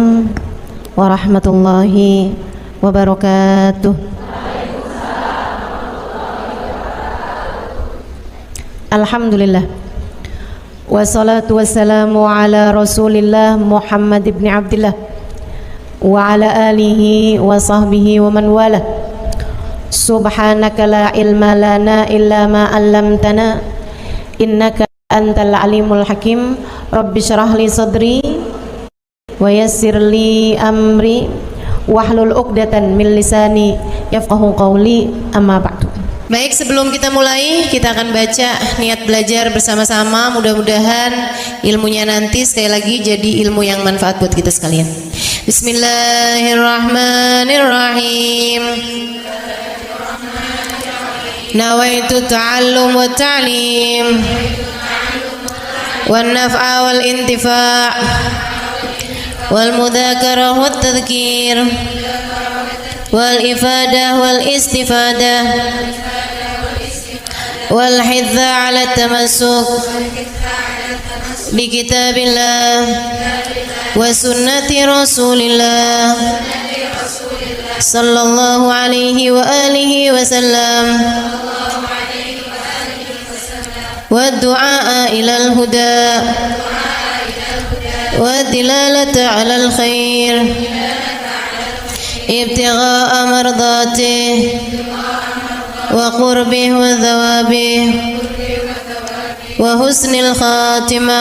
ورحمة الله وبركاته. Alhamdulillah wassalatu wassalamu ala rasulillah Muhammad ibn Abdillah wa ala alihi wa sahbihi wa man wala. Subhanaka la ilma lana illa ma 'allamtana innaka antal alimul hakim. Rabbi syrah li sadri wa yassir li amri wahlul 'uqdatan min lisani yafqahu qawli. Amma ba'du. Baik, sebelum kita mulai, kita akan baca niat belajar bersama-sama. Mudah-mudahan ilmunya nanti sekali lagi jadi ilmu yang manfaat buat kita sekalian. Bismillahirrahmanirrahim. Nawaitu ta'allum wa ta'lim wan naf'a wal intifa' wal mudzakarah wat tadhkir wal ifadah wal istifadah wal hidza ala tamassuk bi kitabillah wa sunnati rasulillah sallallahu alaihi wa alihi wa sallam wa du'a ila al huda wa dilalata ala al khair ابتغاء مرضاته وقربه وثوابه وحسن الخاتمة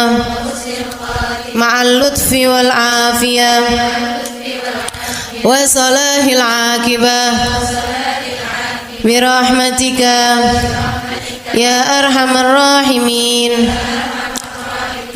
مع اللطف والعافية وصلاح العاقبة برحمتك يا أرحم الراحمين.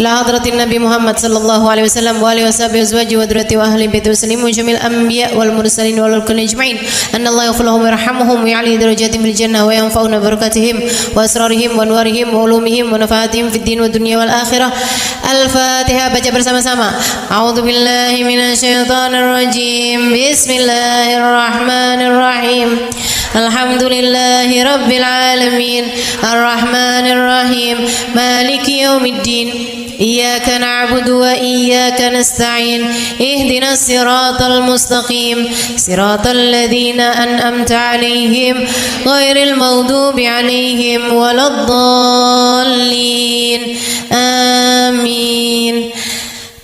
لحضرة النبي محمد صلى الله عليه وسلم وآله وصحبه وأزواجه وذريته وأهل بيته وسلم وجميع الأنبياء والمرسلين والكل أجمعين أن الله يغفر لهم ويرحمهم ويعلي درجاتهم في الجنة وينفعنا ببركاتهم وأسرارهم وأنوارهم وعلومهم ونفعاتهم في الدين والدنيا والآخرة. الفاتحة. Baca bersama-sama. A'udzu billahi minasyaitonir rajim. Bismillahirrahmanirrahim. Alhamdulillahi rabbil alamin. Arrahmanir rahim. Maliki yaumiddin. Iyyaka na'budu wa iyyaka nasta'in. Ihdinas siratal mustaqim. Siratal ladzina an'amta 'alaihim ghairil maghdubi 'alaihim waladdallin. Amin.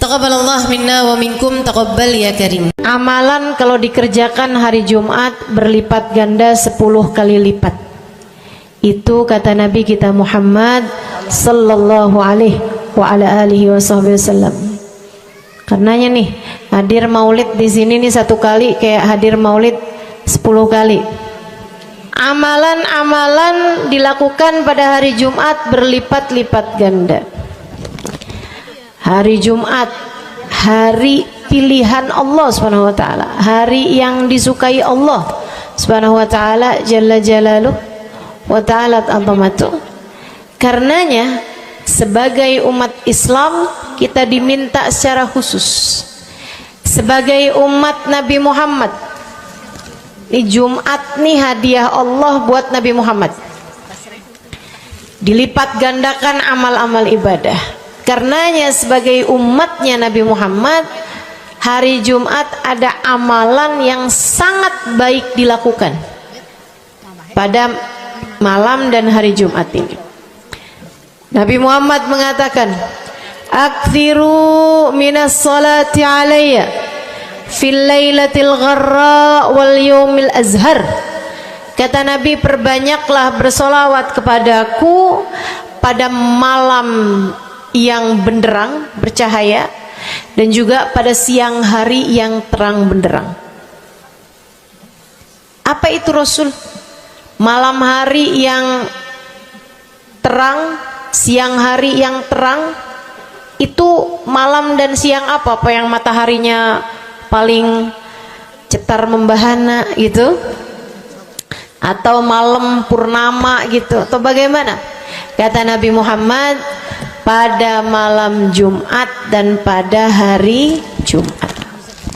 Taqabbalallah minna wa minkum, taqabbal ya karim. Amalan kalau dikerjakan hari Jumat berlipat ganda 10 kali lipat. Itu kata Nabi kita Muhammad sallallahu alaihi wa ala alihi wasallam. Karenanya nih, hadir maulid di sini nih 1 kali kayak hadir maulid 10 kali. Amalan-amalan dilakukan pada hari Jumat berlipat-lipat ganda. Hari Jumat, hari pilihan Allah Subhanahu wa taala, hari yang disukai Allah Subhanahu wa taala jalla jalaluh wa ta'ala azamatuh. Karenanya sebagai umat Islam kita diminta secara khusus sebagai umat Nabi Muhammad. Ini Jumat nih hadiah Allah buat Nabi Muhammad. Dilipat gandakan amal-amal ibadah. Karenanya sebagai umatnya Nabi Muhammad, hari Jumat ada amalan yang sangat baik dilakukan pada malam dan hari Jumat ini. Nabi Muhammad mengatakan, "Aktsiru minas salati alayya fil lailatil gharra wal yaumil azhar." Kata Nabi, perbanyaklah bersolawat kepadaku pada malam yang benderang bercahaya dan juga pada siang hari yang terang benderang. Apa itu Rasul? Malam hari yang terang, siang hari yang terang. Itu malam dan siang apa? Apa yang mataharinya paling cetar membahana gitu? Atau malam purnama gitu? Atau bagaimana? Kata Nabi Muhammad, pada malam Jumat dan pada hari Jumat.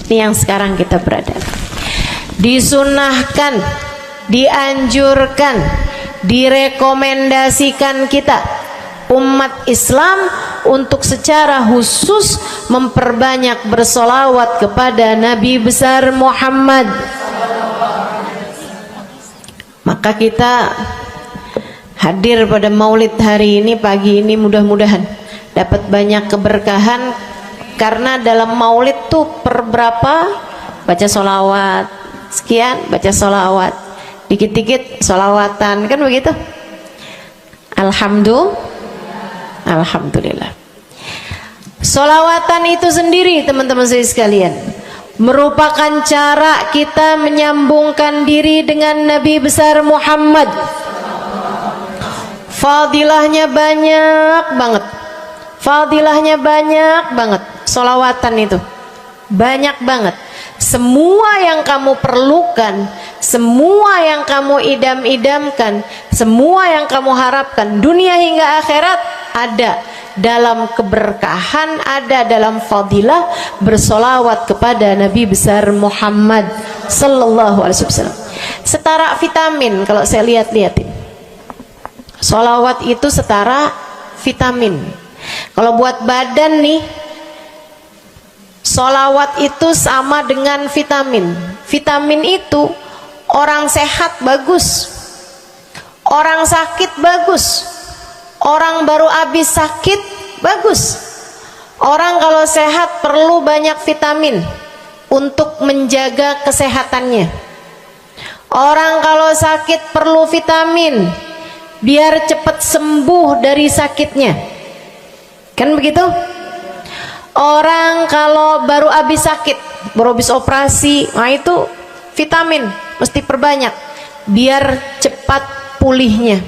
Ini yang sekarang kita berada. Disunahkan, dianjurkan, direkomendasikan kita umat Islam untuk secara khusus memperbanyak bersolawat kepada Nabi besar Muhammad. Maka kita hadir pada maulid hari ini, pagi ini, mudah-mudahan dapat banyak keberkahan. Karena dalam maulid tuh per berapa baca solawat, sekian baca solawat, dikit-dikit solawatan, kan begitu. Alhamdulillah. Solawatan itu sendiri teman-teman saya sekalian merupakan cara kita menyambungkan diri dengan Nabi besar Muhammad. Fadilahnya banyak banget. Fadilahnya banyak banget. Solawatan itu banyak banget. Semua yang kamu perlukan, semua yang kamu idam-idamkan, semua yang kamu harapkan dunia hingga akhirat ada dalam keberkahan, ada dalam fadilah bersolawat kepada Nabi besar Muhammad sallallahu alaihi wasallam. Setara vitamin kalau saya lihat-lihatin. Solawat itu setara vitamin. Kalau buat badan nih, solawat itu sama dengan vitamin. Vitamin itu orang sehat bagus, orang sakit bagus, orang baru habis sakit bagus. Orang kalau sehat perlu banyak vitamin untuk menjaga kesehatannya. Orang kalau sakit perlu vitamin biar cepat sembuh dari sakitnya, kan begitu? Orang kalau baru habis sakit, baru habis operasi, nah itu vitamin mesti perbanyak biar cepat pulihnya.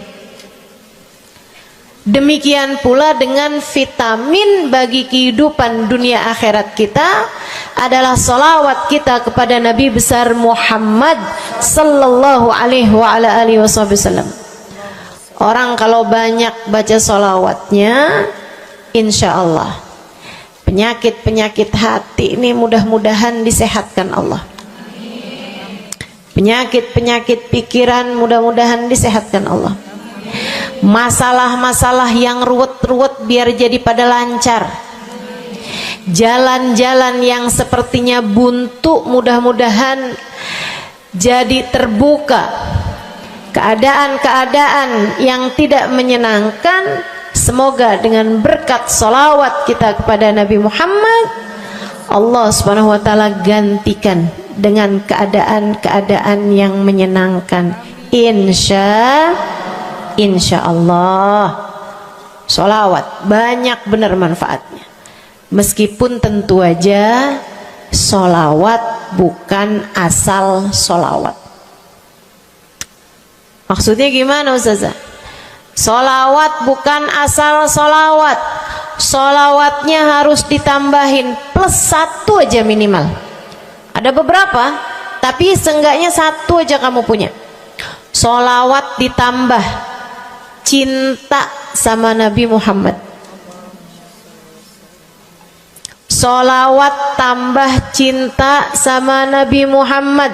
Demikian pula dengan vitamin bagi kehidupan dunia akhirat kita adalah salawat kita kepada Nabi besar Muhammad sallallahu alaihi wasallam. Orang kalau banyak baca salawatnya, insya Allah penyakit-penyakit hati ini mudah-mudahan disehatkan Allah. Penyakit-penyakit pikiran mudah-mudahan disehatkan Allah. Masalah-masalah yang ruwet-ruwet biar jadi pada lancar. Jalan-jalan yang sepertinya buntu mudah-mudahan jadi terbuka. Keadaan-keadaan yang tidak menyenangkan, semoga dengan berkat salawat kita kepada Nabi Muhammad, Allah subhanahu wa ta'ala gantikan dengan keadaan-keadaan yang menyenangkan. Insya Allah. Sholawat banyak benar manfaatnya. Meskipun tentu aja sholawat bukan asal sholawat. Maksudnya gimana Ustazah? Sholawat bukan asal sholawat. Sholawatnya harus ditambahin plus 1 aja minimal. Ada beberapa, tapi seenggaknya 1 aja kamu punya. Sholawat ditambah cinta sama Nabi Muhammad. Sholawat tambah cinta sama Nabi Muhammad.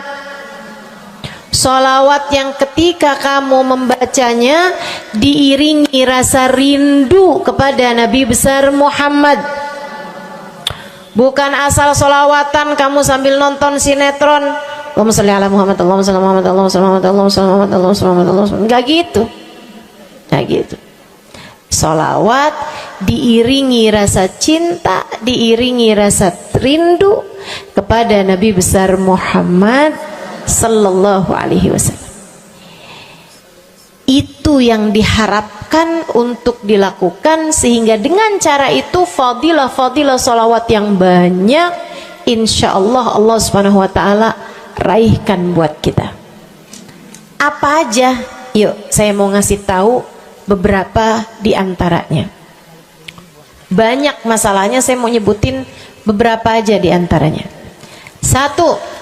Sholawat yang ketika kamu membacanya diiringi rasa rindu kepada Nabi besar Muhammad. Bukan asal sholawatan kamu sambil nonton sinetron, Allahumma sholli ala Muhammad, Allahumma sholli ala Muhammad, Allahumma sholli ala Muhammad, Allahumma sholli ala Muhammad, Allahumma sholli ala Muhammad. Enggak gitu. Nah gitu. Sholawat diiringi rasa cinta, diiringi rasa rindu kepada Nabi besar Muhammad sallallahu alaihi wasallam. Itu yang diharapkan untuk dilakukan, sehingga dengan cara itu fadilah-fadilah sholawat yang banyak insya Allah Allah subhanahu wa ta'ala raihkan buat kita. Apa aja? Yuk saya mau ngasih tahu beberapa di antaranya. Banyak masalahnya, saya mau nyebutin beberapa aja di antaranya. 1.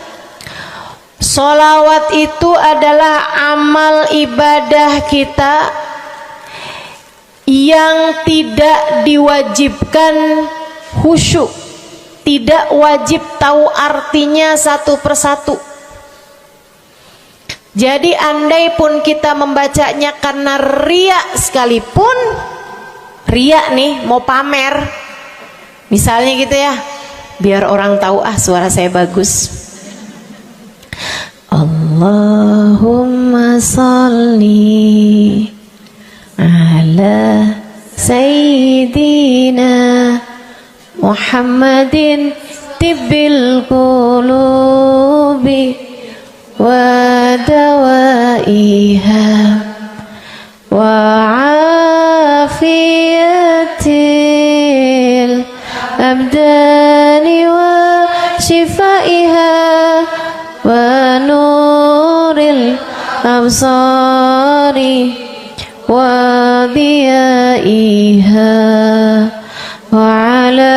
Sholawat itu adalah amal ibadah kita yang tidak diwajibkan khusyuk, tidak wajib tahu artinya satu persatu. Jadi andai pun kita membacanya karena riya sekalipun, riya nih mau pamer, misalnya gitu ya, biar orang tahu suara saya bagus. Allahumma sholli ala sayyidina Muhammadin tibbil qulubi wa dawaiha wa afiyatil abdani wa shifaiha wa nuril absari wa diyaiha wa ala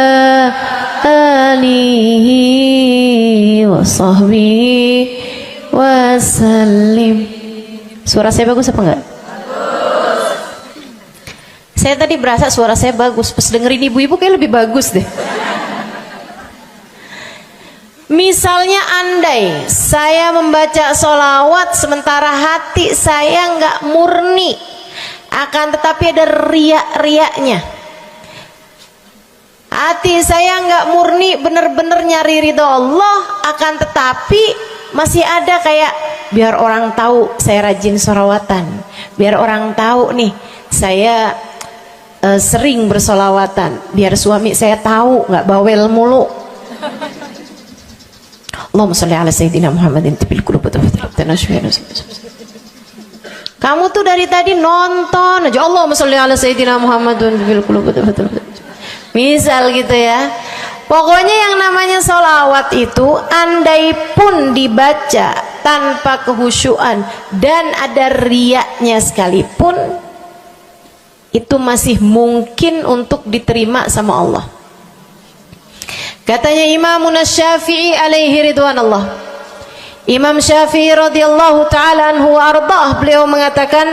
alihi wa sahbihi wasallim. Suara saya bagus apa enggak? Bagus. Saya tadi berasa suara saya bagus, pas dengerin ibu-ibu kayak lebih bagus deh. Misalnya andai saya membaca sholawat sementara hati saya nggak murni, akan tetapi ada riak-riaknya. Hati saya nggak murni bener-bener nyari ridho Allah, akan tetapi masih ada kayak biar orang tahu saya rajin sholawatan, biar orang tahu nih saya sering bersolawatan, biar suami saya tahu nggak bawel mulu. Allahumma sholli ala sayyidina Muhammadin tibil qulub. Kamu tuh dari tadi nonton aja Allahumma sholli ala sayyidina Muhammadin tibil qulub. Misal gitu ya, Pokoknya yang namanya sholawat itu andai pun dibaca tanpa kehusyuan dan ada riyaknya sekalipun, itu masih mungkin untuk diterima sama Allah. Katanya Imam Syafi'i alaihi ridwanallah, Imam Syafi'i radhiyallahu ta'ala anhu wa ardhah, beliau mengatakan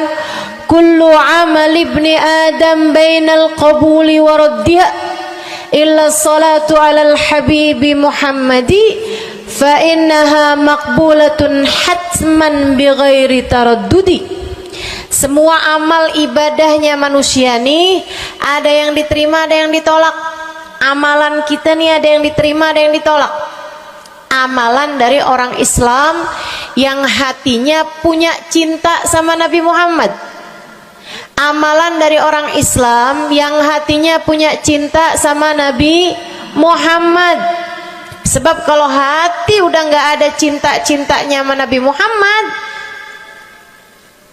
kullu amal ibni adam bainal qabuli wa raddiha illa salatu ala al-habibi Muhammadi fa innaha maqbulatun hatman bighairi taraddudi. Semua amal ibadahnya manusia nih ada yang diterima, ada yang ditolak. Amalan kita nih ada yang diterima, ada yang ditolak. Amalan dari orang Islam yang hatinya punya cinta sama Nabi Muhammad, amalan dari orang Islam yang hatinya punya cinta sama Nabi Muhammad. Sebab kalau hati udah nggak ada cinta-cintanya sama Nabi Muhammad,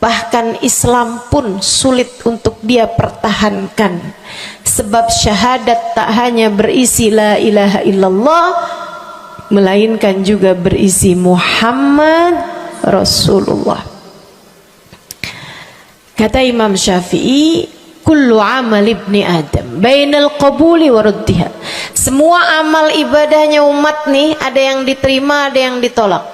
bahkan Islam pun sulit untuk dia pertahankan. Sebab syahadat tak hanya berisi la ilaha illallah, melainkan juga berisi Muhammad Rasulullah. Kata Imam Syafi'i, kullu amal ibni adam bainal qabuli wa raddiha. Semua amal ibadahnya umat nih ada yang diterima, ada yang ditolak.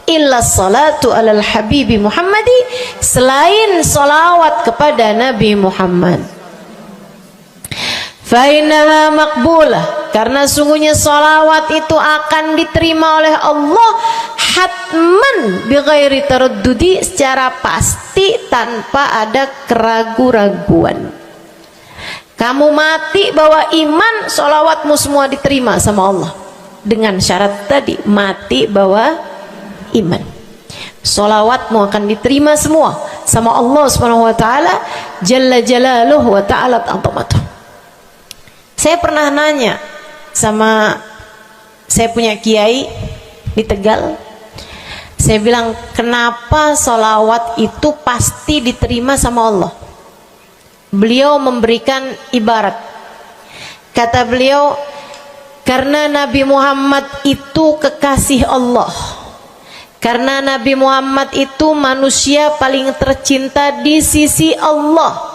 Illa salatu alal habibi Muhammadi, selain salawat kepada Nabi Muhammad. Fa innaha maqbulah, karena sungguhnya salawat itu akan diterima oleh Allah hatman bighairi taraddudi, secara pasti tanpa ada keraguan-raguan. Kamu mati bawa iman, salawatmu semua diterima sama Allah. Dengan syarat tadi, mati bawa iman, salawatmu akan diterima semua sama Allah Subhanahu wa taala jalla jalaluhu wa ta'ala azamatuh. Saya pernah nanya sama, saya punya kiai di Tegal, saya bilang kenapa sholawat itu pasti diterima sama Allah. Beliau memberikan ibarat, kata beliau, karena Nabi Muhammad itu kekasih Allah, karena Nabi Muhammad itu manusia paling tercinta di sisi Allah,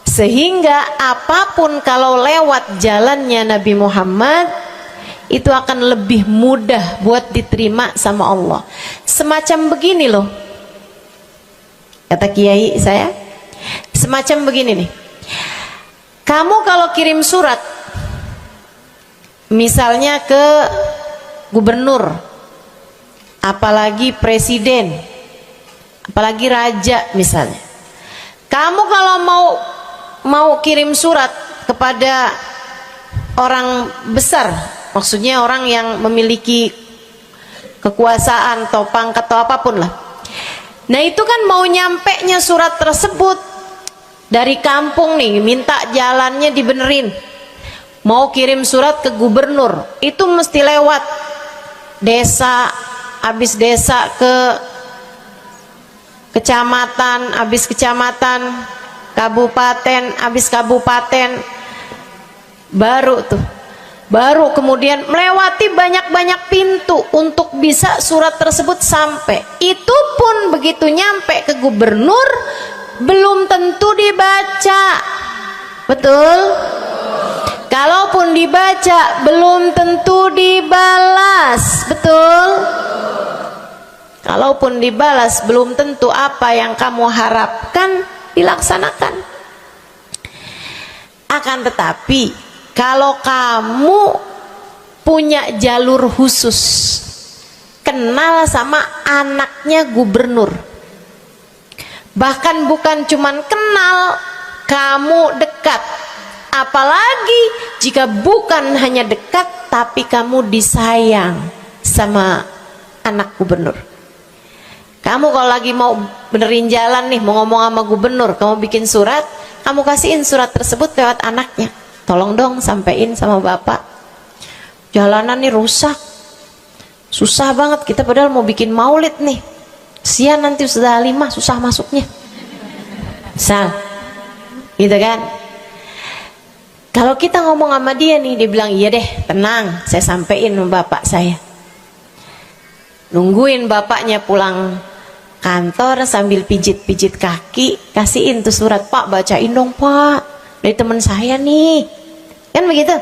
sehingga apapun kalau lewat jalannya Nabi Muhammad itu akan lebih mudah buat diterima sama Allah. Semacam begini loh, kata kiai saya, semacam begini nih. Kamu kalau kirim surat misalnya ke gubernur, apalagi presiden, apalagi raja misalnya, kamu kalau mau kirim surat kepada orang besar, maksudnya orang yang memiliki kekuasaan atau pangkat atau apapun lah. Nah itu kan mau nyampe nya surat tersebut dari kampung nih, minta jalannya dibenerin, mau kirim surat ke gubernur, itu mesti lewat desa, habis desa ke kecamatan, habis kecamatan, kabupaten, habis kabupaten, baru kemudian melewati banyak-banyak pintu untuk bisa surat tersebut sampai. Itu pun begitu nyampe ke gubernur belum tentu dibaca, betul? Kalaupun dibaca belum tentu dibalas, betul? Kalaupun dibalas belum tentu apa yang kamu harapkan dilaksanakan. Akan tetapi kalau kamu punya jalur khusus, kenal sama anaknya gubernur, bahkan bukan cuman kenal, kamu dekat, apalagi jika bukan hanya dekat tapi kamu disayang sama anak gubernur. Kamu kalau lagi mau benerin jalan nih, mau ngomong sama gubernur, kamu bikin surat, kamu kasihin surat tersebut lewat anaknya, tolong dong sampein sama bapak, jalanan nih rusak, susah banget, kita padahal mau bikin maulid nih, sian nanti sudah 5 susah masuknya, misal gitu kan. Kalau kita ngomong sama dia nih, dia bilang iya deh, tenang, saya sampein sama bapak saya. Nungguin bapaknya pulang kantor sambil pijit-pijit kaki, kasihin tuh surat, Pak bacain dong Pak, dari teman saya nih, kan begitu.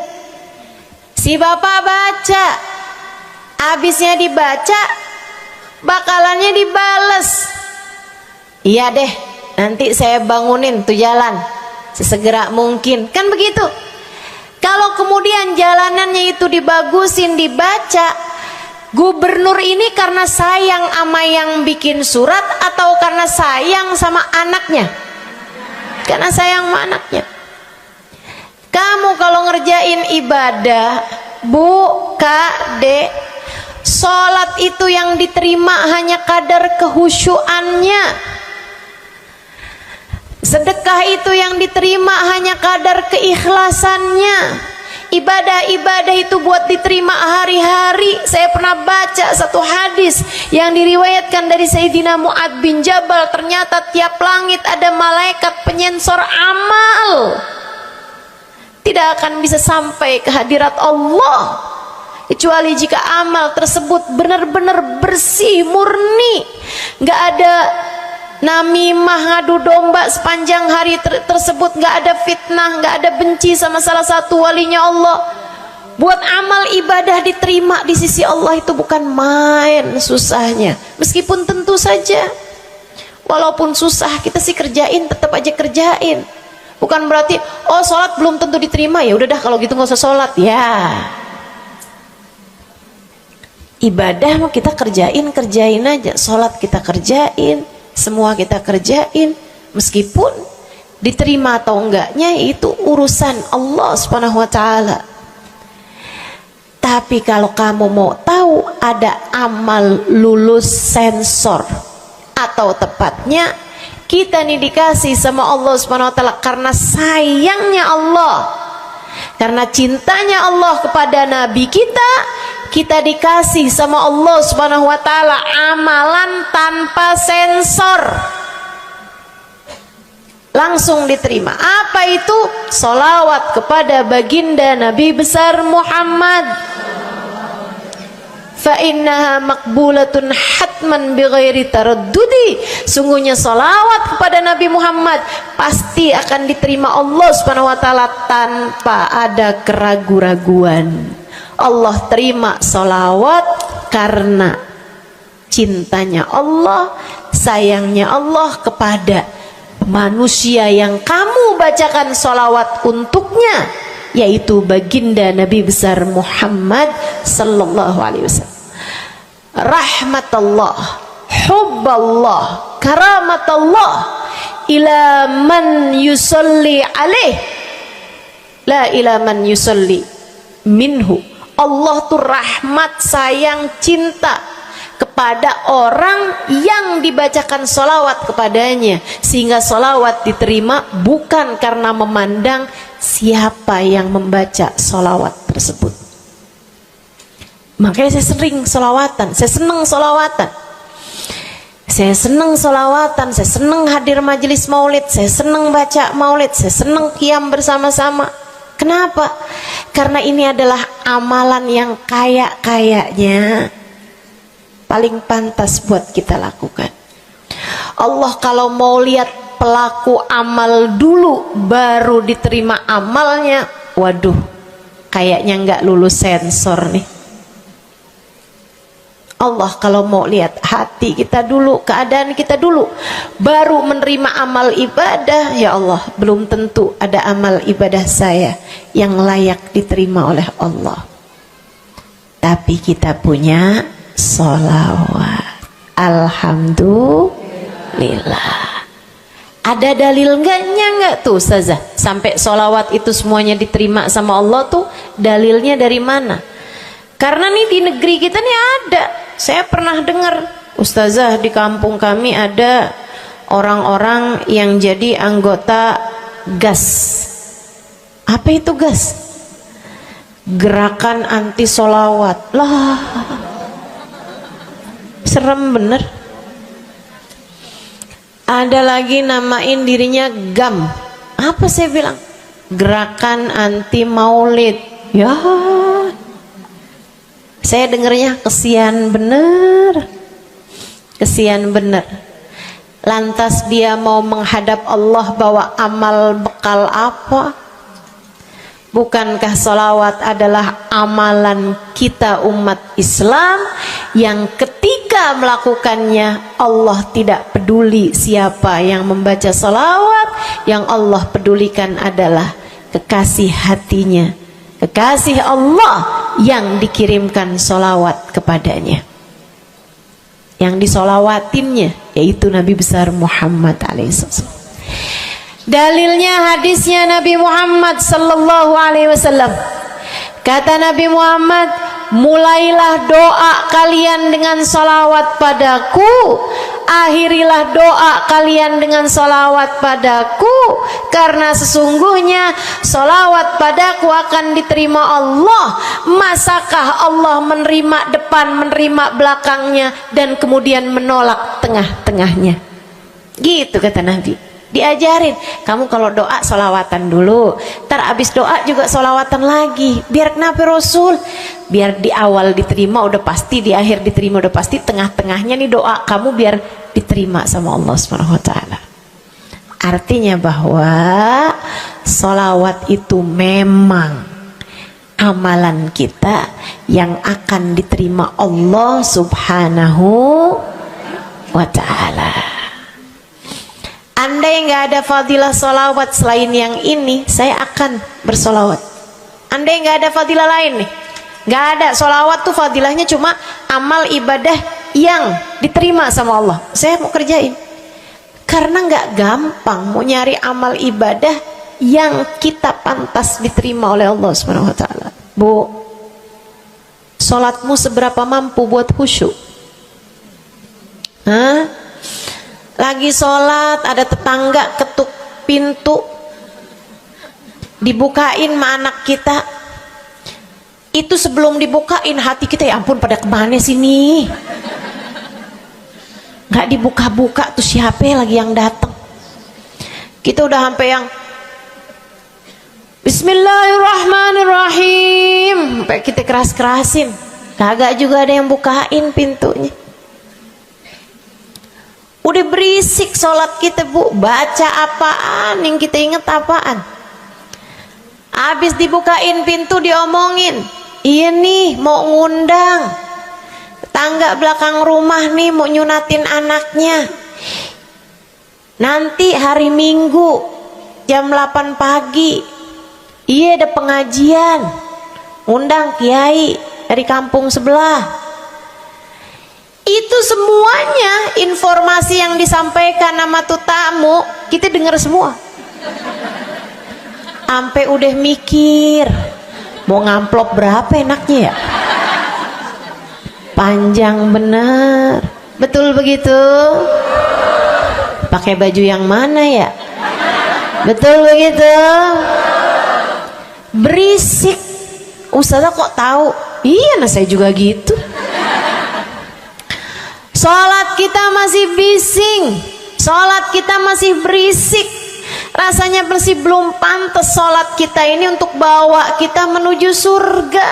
Si bapak baca, habisnya dibaca, bakalannya dibales, iya deh, nanti saya bangunin tuh jalan sesegera mungkin, kan begitu. Kalau kemudian jalanannya itu dibagusin, dibaca, gubernur ini karena sayang sama yang bikin surat atau karena sayang sama anaknya? Karena sayang sama anaknya. Kamu kalau ngerjain ibadah, Bu, Kak, Dek, sholat itu yang diterima hanya kadar kehusyuannya. Sedekah itu yang diterima hanya kadar keikhlasannya. Ibadah-ibadah itu buat diterima hari-hari. Saya pernah baca satu hadis yang diriwayatkan dari Sayyidina Mu'ad bin Jabal. Ternyata tiap langit ada malaikat penyensor amal, tidak akan bisa sampai ke hadirat Allah kecuali jika amal tersebut benar-benar bersih, murni, nggak ada namimah, ngadu domba sepanjang hari tersebut, nggak ada fitnah, nggak ada benci sama salah satu walinya Allah. Buat amal ibadah diterima di sisi Allah itu bukan main susahnya. Meskipun tentu saja walaupun susah, kita sih kerjain, tetap aja kerjain. Bukan berarti oh sholat belum tentu diterima, ya udah dah kalau gitu nggak usah sholat. Ya, ibadah mau kita kerjain aja, sholat kita kerjain, semua kita kerjain, meskipun diterima atau enggaknya itu urusan Allah Subhanahu wa taala. Tapi kalau kamu mau tahu, ada amal lulus sensor, atau tepatnya kita nih dikasih sama Allah Subhanahu wa taala karena sayangnya Allah, karena cintanya Allah kepada nabi kita, kita dikasih sama Allah Subhanahu wa taala amalan tanpa sensor, langsung diterima. Apa itu? Sholawat kepada baginda Nabi besar Muhammad. Fa innaha maqbulatun hatman bighairi taraddudi. Sungguhnya sholawat kepada Nabi Muhammad pasti akan diterima Allah Subhanahu wa taala tanpa ada keraguan-raguan. Allah terima sholawat karena cintanya Allah, sayangnya Allah kepada manusia yang kamu bacakan sholawat untuknya, yaitu baginda Nabi besar Muhammad sallallahu alaihi wasallam. Rahmatullah, hubballah, karamatullah ila man yusalli alaih, la ila man yusalli minhu. Allah tuh rahmat, sayang, cinta kepada orang yang dibacakan sholawat kepadanya, sehingga sholawat diterima bukan karena memandang siapa yang membaca sholawat tersebut. Makanya saya sering sholawatan, saya senang sholawatan, saya senang sholawatan, saya senang hadir majelis maulid, saya senang baca maulid, saya senang qiyam bersama-sama. Kenapa? Karena ini adalah amalan yang kayaknya paling pantas buat kita lakukan. Allah kalau mau lihat pelaku amal dulu baru diterima amalnya, waduh, kayaknya nggak lulus sensor nih. Allah kalau mau lihat hati kita dulu, keadaan kita dulu, baru menerima amal ibadah, ya Allah, belum tentu ada amal ibadah saya yang layak diterima oleh Allah. Tapi kita punya sholawat, alhamdulillah. Ada dalil enggak tuh Ustazah sampai sholawat itu semuanya diterima sama Allah tuh? Dalilnya dari mana? Karena nih di negeri kita nih ada, saya pernah dengar Ustazah, di kampung kami ada orang-orang yang jadi anggota GAS. Apa itu GAS? Gerakan anti sholawat. Lah, serem bener. Ada lagi namain dirinya GAM. Apa saya bilang? gerakan anti maulid. Ya, saya dengernya kesian bener, kesian bener. Lantas dia mau menghadap Allah bawa amal bekal apa? Bukankah sholawat adalah amalan kita umat Islam yang ketika melakukannya Allah tidak peduli siapa yang membaca sholawat, yang Allah pedulikan adalah kekasih hatinya, kekasih Allah yang dikirimkan sholawat kepadanya, yang disolawatinnya yaitu Nabi besar Muhammad alaihissalam. Dalilnya hadisnya Nabi Muhammad sallallahu alaihi wasallam. Kata Nabi Muhammad, mulailah doa kalian dengan salawat padaku, akhirilah doa kalian dengan salawat padaku, karena sesungguhnya salawat padaku akan diterima Allah. Masakah Allah menerima depan, menerima belakangnya, dan kemudian menolak tengah-tengahnya? Gitu kata Nabi. Diajarin, kamu kalau doa solawatan dulu, ntar abis doa juga solawatan lagi. Biar kenapa Rasul? Biar di awal diterima udah pasti, di akhir diterima udah pasti, tengah-tengahnya nih doa kamu biar diterima sama Allah SWT. Artinya bahwa solawat itu memang amalan kita yang akan diterima Allah Subhanahu wa ta'ala. Andai nggak ada fadilah solawat selain yang ini, saya akan bersolawat. Andai nggak ada fadilah lain nih, nggak ada solawat tuh fadilahnya cuma amal ibadah yang diterima sama Allah, saya mau kerjain. Karena nggak gampang mau nyari amal ibadah yang kita pantas diterima oleh Allah Subhanahu Wa Taala. Bu, solatmu seberapa mampu buat khusyuk? Hah? Lagi sholat ada tetangga ketuk pintu, dibukain sama anak kita. Itu sebelum dibukain hati kita, ya ampun pada kemana sini? Nggak dibuka-buka tuh siapa lagi yang datang? Kita udah sampai yang Bismillahirrahmanirrahim, sampai kita keras-kerasin, kagak juga ada yang bukain pintunya. Udah berisik sholat kita, Bu. Baca apaan, yang kita inget apaan? Habis dibukain pintu diomongin, iya nih mau ngundang tetangga belakang rumah nih, mau nyunatin anaknya. Nanti hari Minggu jam 8 pagi, iya ada pengajian, ngundang kiai dari kampung sebelah. Itu semuanya informasi yang disampaikan sama tuh tamu, kita dengar semua. Sampai udah mikir mau ngamplop berapa enaknya ya. Panjang bener. Betul begitu? Pakai baju yang mana ya? Betul begitu? Berisik. Ustazah kok tahu? Iya, nah saya juga gitu. Sholat kita masih bising, sholat kita masih berisik. Rasanya masih belum pantas sholat kita ini untuk bawa kita menuju surga.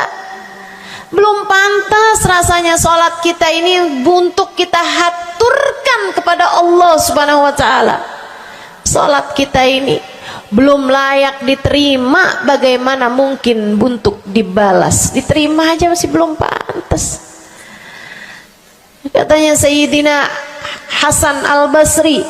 Belum pantas rasanya sholat kita ini untuk kita haturkan kepada Allah Subhanahu wa ta'ala. Sholat kita ini belum layak diterima, bagaimana mungkin untuk dibalas? Diterima aja masih belum pantas. Katanya Sayyidina Hasan Al-Basri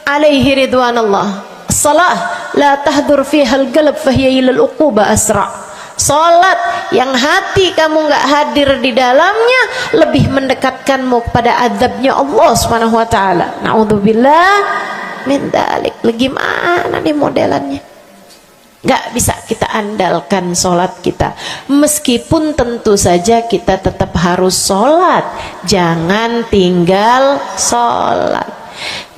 alaihi ridwanullah, salah la tahdur fiha al-qalb fahiya ila al-uquba asra. Salat yang hati kamu nggak hadir di dalamnya lebih mendekatkanmu kepada azabnya Allah Subhanahu wa taala. Naudzubillah min dzalik. Gimana nih modelannya? Gak bisa kita andalkan sholat kita, meskipun tentu saja kita tetap harus sholat. Jangan tinggal sholat.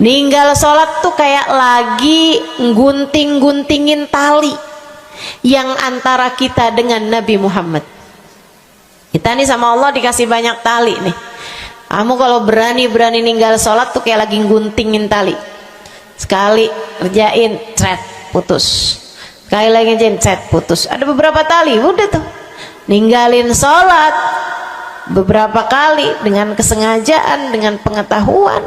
Ninggal sholat tuh kayak lagi gunting-guntingin tali yang antara kita dengan Nabi Muhammad. Kita nih sama Allah dikasih banyak tali nih. Kamu kalau berani-berani ninggal sholat tuh kayak lagi guntingin tali. Sekali kerjain, cret, putus. Sekali lagi genset putus. Ada beberapa tali, udah tuh. Ninggalin sholat beberapa kali dengan kesengajaan, dengan pengetahuan.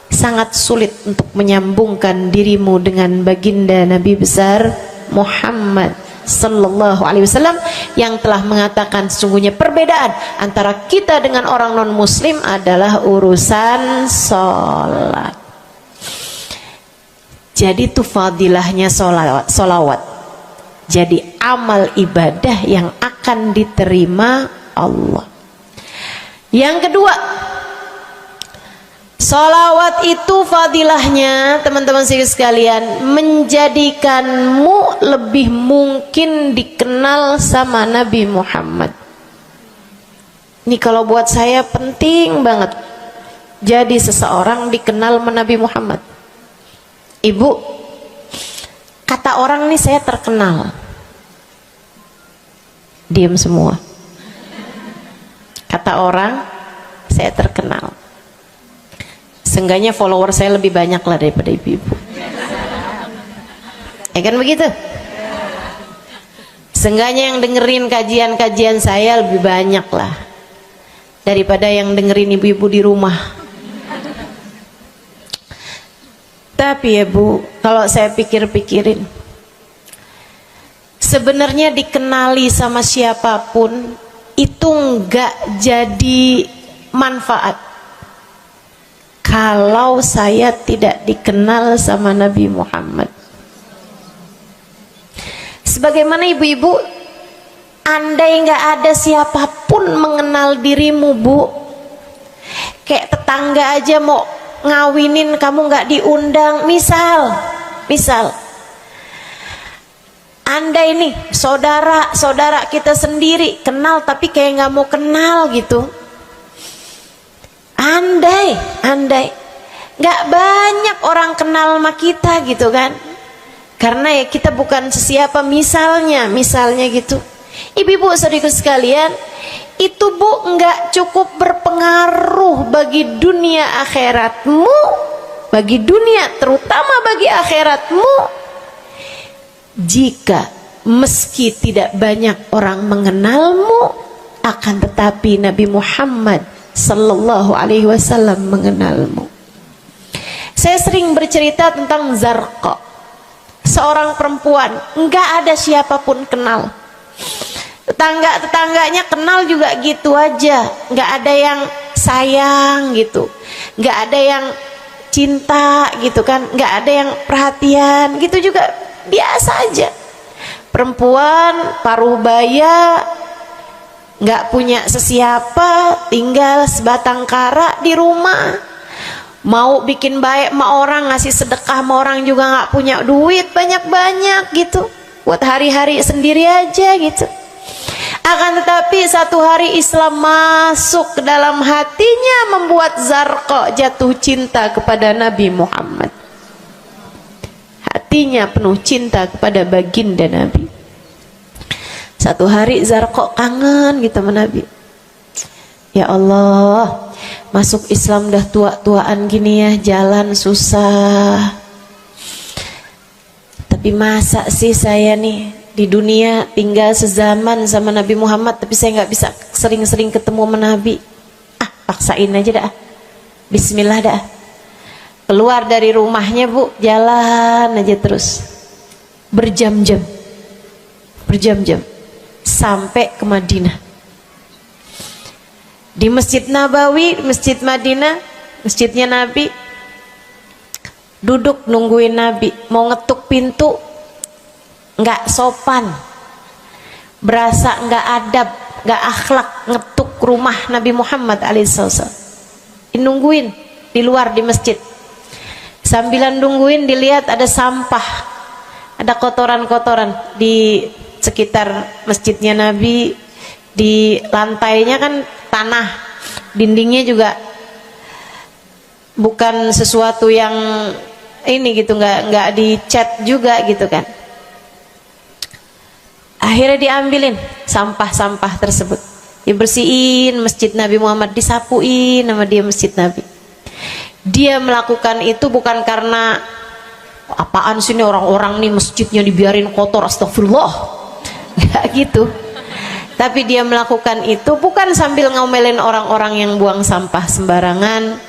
Sangat sulit untuk menyambungkan dirimu dengan baginda Nabi besar Muhammad sallallahu alaihi wasallam yang telah mengatakan sesungguhnya perbedaan antara kita dengan orang non muslim adalah urusan sholat. Jadi itu fadilahnya sholawat. Jadi amal ibadah yang akan diterima Allah. Yang kedua, sholawat itu fadilahnya teman-teman sekalian menjadikanmu lebih mungkin dikenal sama Nabi Muhammad. Ini kalau buat saya penting banget. Jadi seseorang dikenal sama Nabi Muhammad. Ibu, kata orang nih saya terkenal. Diam semua. Kata orang saya terkenal. Seenggaknya follower saya lebih banyak lah daripada ibu-ibu. Ya kan begitu? Seenggaknya yang dengerin kajian-kajian saya lebih banyak lah daripada yang dengerin ibu-ibu di rumah. Tapi ya Bu, kalau saya pikir-pikirin, sebenarnya dikenali sama siapapun itu enggak jadi manfaat kalau saya tidak dikenal sama Nabi Muhammad. Sebagaimana ibu-ibu, andai enggak ada siapapun mengenal dirimu Bu, kayak tetangga aja mau ngawinin kamu nggak diundang, misal andai nih saudara kita sendiri kenal tapi kayak nggak mau kenal gitu, andai nggak banyak orang kenal sama kita gitu kan, karena ya kita bukan sesiapa, misalnya gitu. Ibu-ibu saudaraku sekalian, itu Bu enggak cukup berpengaruh bagi dunia akhiratmu, bagi dunia terutama bagi akhiratmu, jika meski tidak banyak orang mengenalmu, akan tetapi Nabi Muhammad sallallahu alaihi wasallam mengenalmu. Saya sering bercerita tentang Zarqa, seorang perempuan enggak ada siapapun kenal. Tetangganya kenal juga gitu aja, nggak ada yang sayang gitu, nggak ada yang cinta gitu kan, nggak ada yang perhatian gitu juga, biasa aja. Perempuan paruh baya, nggak punya sesiapa, tinggal sebatang kara di rumah, mau bikin baik sama orang, ngasih sedekah sama orang juga nggak punya duit banyak-banyak gitu, buat hari-hari sendiri aja gitu. Akan tetapi satu hari Islam masuk ke dalam hatinya, membuat Zarqa jatuh cinta kepada Nabi Muhammad. Hatinya penuh cinta kepada baginda Nabi. Satu hari Zarqa kangen gitu sama Nabi. Ya Allah, masuk Islam dah tua-tuaan gini ya, jalan susah. Tapi masa sih saya nih di dunia tinggal sezaman sama Nabi Muhammad, tapi saya nggak bisa sering-sering ketemu sama Nabi. Paksain aja dah, bismillah dah. Keluar dari rumahnya Bu, jalan aja terus berjam-jam sampai ke Madinah. Di Masjid Nabawi, Masjid Madinah, masjidnya Nabi, duduk nungguin Nabi. Mau ngetuk pintu nggak sopan, berasa nggak adab, nggak akhlak ngetuk rumah Nabi Muhammad alaihissalam. Nungguin di luar di masjid. Sambilan nungguin dilihat ada sampah, ada kotoran-kotoran di sekitar masjidnya Nabi. Di lantainya kan tanah, dindingnya juga bukan sesuatu yang ini gitu, nggak dicat juga gitu kan. Akhirnya diambilin sampah-sampah tersebut, dibersihin masjid Nabi Muhammad, disapuin sama dia masjid Nabi. Dia melakukan itu bukan karena apaan sih nih orang-orang nih masjidnya dibiarin kotor, astagfirullah. Nggak gitu. Tapi dia melakukan itu bukan sambil ngomelin orang-orang yang buang sampah sembarangan,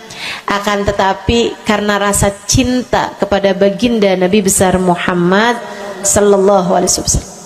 akan tetapi karena rasa cinta kepada baginda Nabi besar Muhammad sallallahu alaihi wasallam.